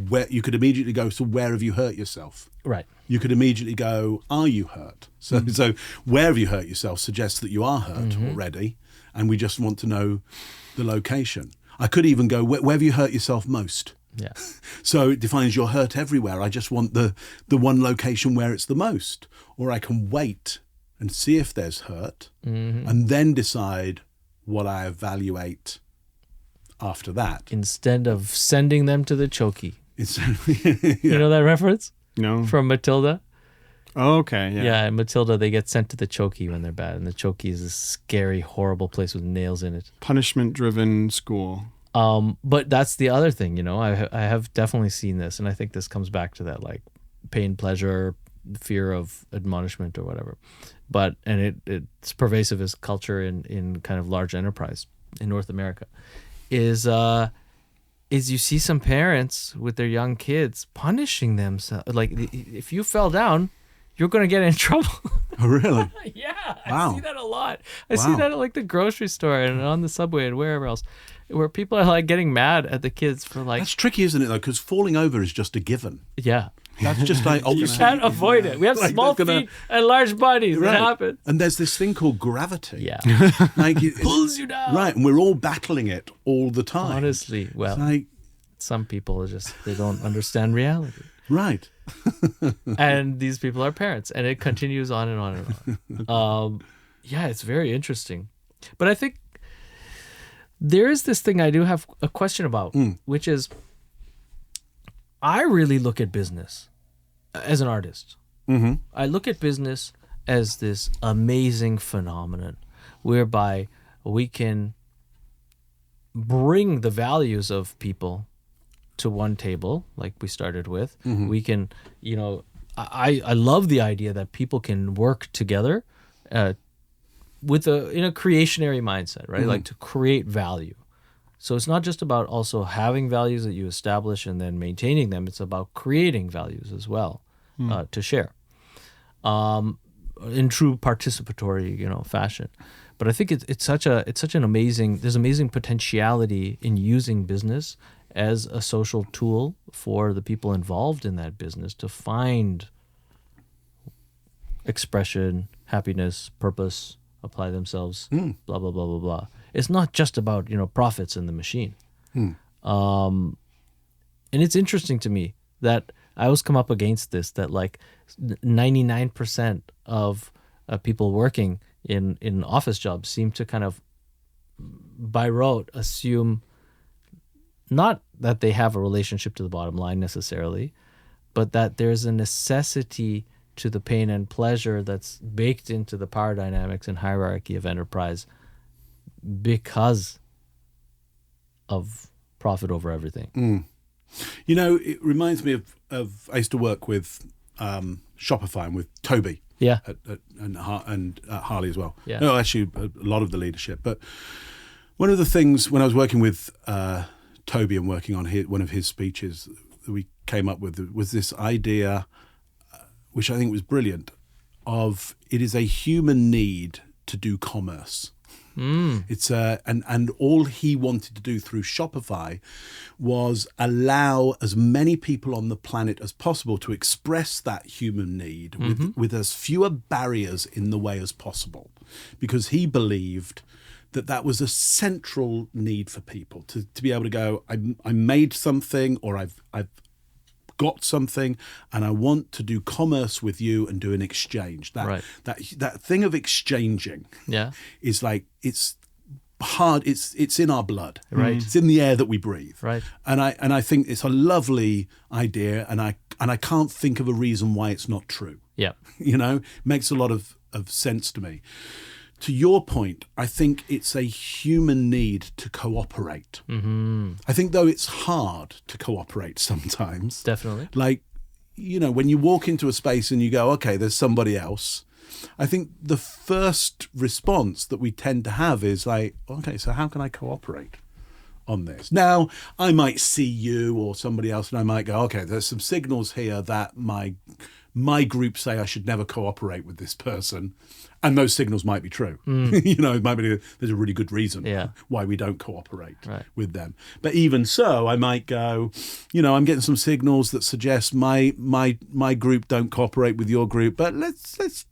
S2: where you could immediately go, so where have you hurt yourself?
S3: Right.
S2: You could immediately go, are you hurt? So where have you hurt yourself suggests that you are hurt already, and we just want to know the location. I could even go, where have you hurt yourself most?
S3: Yeah.
S2: So it defines your hurt everywhere. I just want the one location where it's the most. Or I can wait and see if there's hurt and then decide what I evaluate after that.
S3: Instead of sending them to the chokey.
S2: It's,
S3: You know that reference
S4: No.
S3: from Matilda?
S4: Oh, okay. Yeah.
S3: Yeah, in Matilda, they get sent to the chokey when they're bad. And the chokey is this scary, horrible place with nails in it.
S4: Punishment-driven school.
S3: But that's the other thing, I have definitely seen this. And I think this comes back to that, like, pain, pleasure, fear of admonishment or whatever. And it's pervasive as culture in kind of large enterprise in North America, is you see some parents with their young kids punishing themselves. Like, if you fell down, you're going to get in trouble.
S2: oh, really?
S3: Yeah,
S2: Wow.
S3: I see that a lot. I see that at, like, the grocery store and on the subway and wherever else, where people are, like, getting mad at the kids for, like...
S2: That's tricky, isn't it, though? Because falling over is just a given.
S3: Yeah.
S2: That's just like...
S3: You can't avoid it. We have
S2: Like,
S3: small
S2: that's gonna-
S3: feet and large bodies.
S2: Right.
S3: It happens.
S2: And there's this thing called gravity.
S3: Yeah.
S2: Like
S3: Pulls you down.
S2: Right, and we're all battling it all the time.
S3: Honestly, well,
S2: It's like,
S3: some people are they don't understand reality.
S2: right.
S3: And these people are parents, and it continues on and on and on. Yeah, it's very interesting. But I think there is this thing I do have a question about, which is, I really look at business as an artist.
S2: Mm-hmm.
S3: I look at business as this amazing phenomenon whereby we can bring the values of people to one table, like we started with. We can, I love the idea that people can work together with in a creationary mindset, right? Like to create value. So it's not just about also having values that you establish and then maintaining them. It's about creating values as well to share in true participatory, fashion. But I think it's such an amazing. There's amazing potentiality in using business as a social tool for the people involved in that business to find expression, happiness, purpose, apply themselves, blah, blah, blah, blah, blah. It's not just about, profits in the machine. And it's interesting to me that I always come up against this, that like 99% of people working in office jobs seem to kind of by rote assume not that they have a relationship to the bottom line necessarily, but that there's a necessity to the pain and pleasure that's baked into the power dynamics and hierarchy of enterprise because of profit over everything.
S2: It reminds me of I used to work with Shopify and with Toby.
S3: Yeah.
S2: And Harley as well.
S3: Yeah.
S2: No, actually, a lot of the leadership. But one of the things when I was working with Toby and working on one of his speeches that we came up with was this idea, which I think was brilliant, of it is a human need to do commerce. It's and all he wanted to do through Shopify was allow as many people on the planet as possible to express that human need with as fewer barriers in the way as possible, because he believed that that was a central need for people to be able to go, I made something, or I've got something, and I want to do commerce with you and do an exchange. That thing of exchanging is like, it's hard, it's in our blood.
S3: Right.
S2: It's in the air that we breathe.
S3: Right.
S2: And I think it's a lovely idea, and I can't think of a reason why it's not true.
S3: Yeah.
S2: You know, it makes a lot of sense to me. To your point, I think it's a human need to cooperate. I think, though, it's hard to cooperate sometimes.
S3: Definitely.
S2: Like, you know, when you walk into a space and you go, okay, there's somebody else, I think the first response that we tend to have is like, okay, so how can I cooperate on this? Now, I might see you or somebody else and I might go, okay, there's some signals here that my group say I should never cooperate with this person. And those signals might be true. You know, it might be there's a really good reason why we don't cooperate with them. But even so, I might go, you know, I'm getting some signals that suggest my group don't cooperate with your group, but let's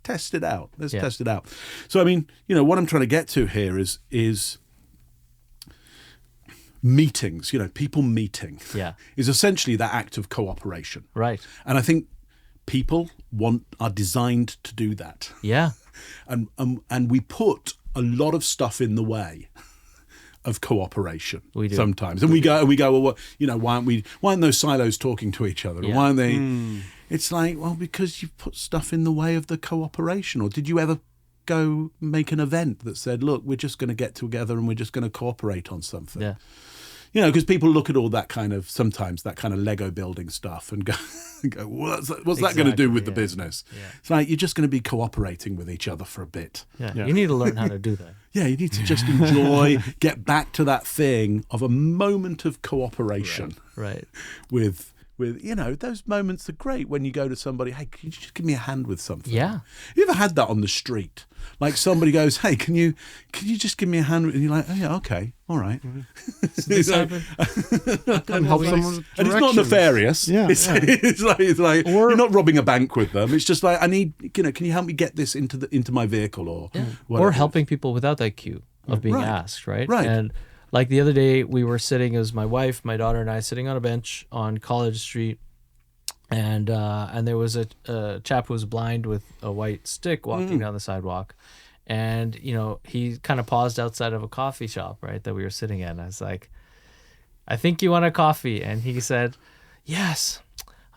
S2: test it out. Let's test it out. So, I mean, you know, what I'm trying to get to here is meetings, you know, people meeting is essentially that act of cooperation.
S3: Right.
S2: And I think people are designed to do that.
S3: Yeah.
S2: And we put a lot of stuff in the way of cooperation.
S3: We do.
S2: Sometimes. And we go, well, what, you know, why aren't those silos talking to each other? Or why aren't they? It's like, well, because you've put stuff in the way of the cooperation. Or did you ever go make an event that said, look, we're just going to get together and we're just going to cooperate on something?
S3: Yeah.
S2: You know, because people look at all that kind of, sometimes that kind of Lego building stuff and go, what's that going to do with the business? Yeah. It's like, you're just going to be cooperating with each other for a bit.
S3: Yeah. You need to learn how to do that.
S2: Yeah, you need to just enjoy, get back to that thing of a moment of cooperation.
S3: Right.
S2: With, you know, those moments are great when you go to somebody, hey, can you just give me a hand with something?
S3: Yeah.
S2: You ever had that on the street? Like somebody goes, hey, can you just give me a hand? And you're like, oh yeah, okay, all right.
S3: This happened?
S4: Help someone.
S2: And it's not nefarious.
S4: Yeah.
S2: It's like you're not robbing a bank with them. It's just like, I need, you know, can you help me get this into my vehicle or whatever.
S3: Or helping people without that cue of being asked, right?
S2: Right.
S3: And like the other day, we were sitting, it was my wife, my daughter, and I sitting on a bench on College Street, and there was a chap who was blind with a white stick walking down the sidewalk, and you know, he kind of paused outside of a coffee shop, right, that we were sitting at, and I was like, I think you want a coffee, and he said, yes,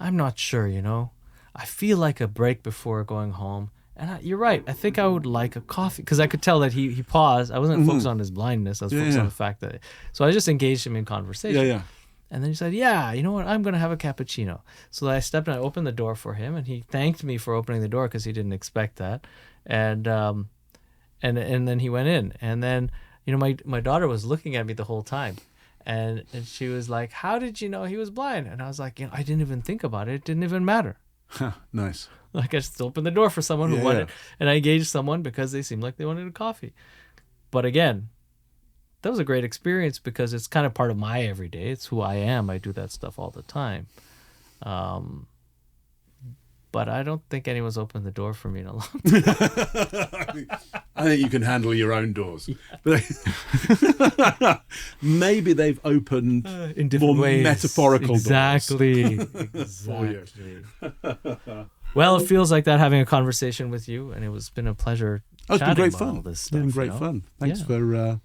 S3: I'm not sure, you know, I feel like a break before going home. And you're right. I think I would like a coffee, because I could tell that he paused. I wasn't focused on his blindness. I was focused on the fact that. So I just engaged him in conversation. Yeah. And then he said, "Yeah, you know what? I'm gonna have a cappuccino." So I stepped and I opened the door for him, and he thanked me for opening the door because he didn't expect that. And then he went in, and then you know my daughter was looking at me the whole time, and she was like, "How did you know he was blind?" And I was like, "You know, I didn't even think about it. It didn't even matter."
S2: Nice.
S3: Like I just opened the door for someone who wanted, and I engaged someone because they seemed like they wanted a coffee. But again, that was a great experience because it's kind of part of my everyday. It's who I am. I do that stuff all the time. But I don't think anyone's opened the door for me in a long time.
S2: I think you can handle your own doors. But maybe they've opened
S3: in different
S2: more
S3: ways.
S2: Metaphorical doors.
S3: Exactly. Well, it feels like that having a conversation with you, and it's been a pleasure.
S2: It's been great
S3: about
S2: fun.
S3: all this
S2: It's been
S3: stuff,
S2: great
S3: you know?
S2: fun. Thanks for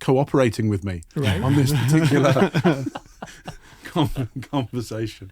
S2: cooperating with me
S3: Right.
S2: on this particular conversation.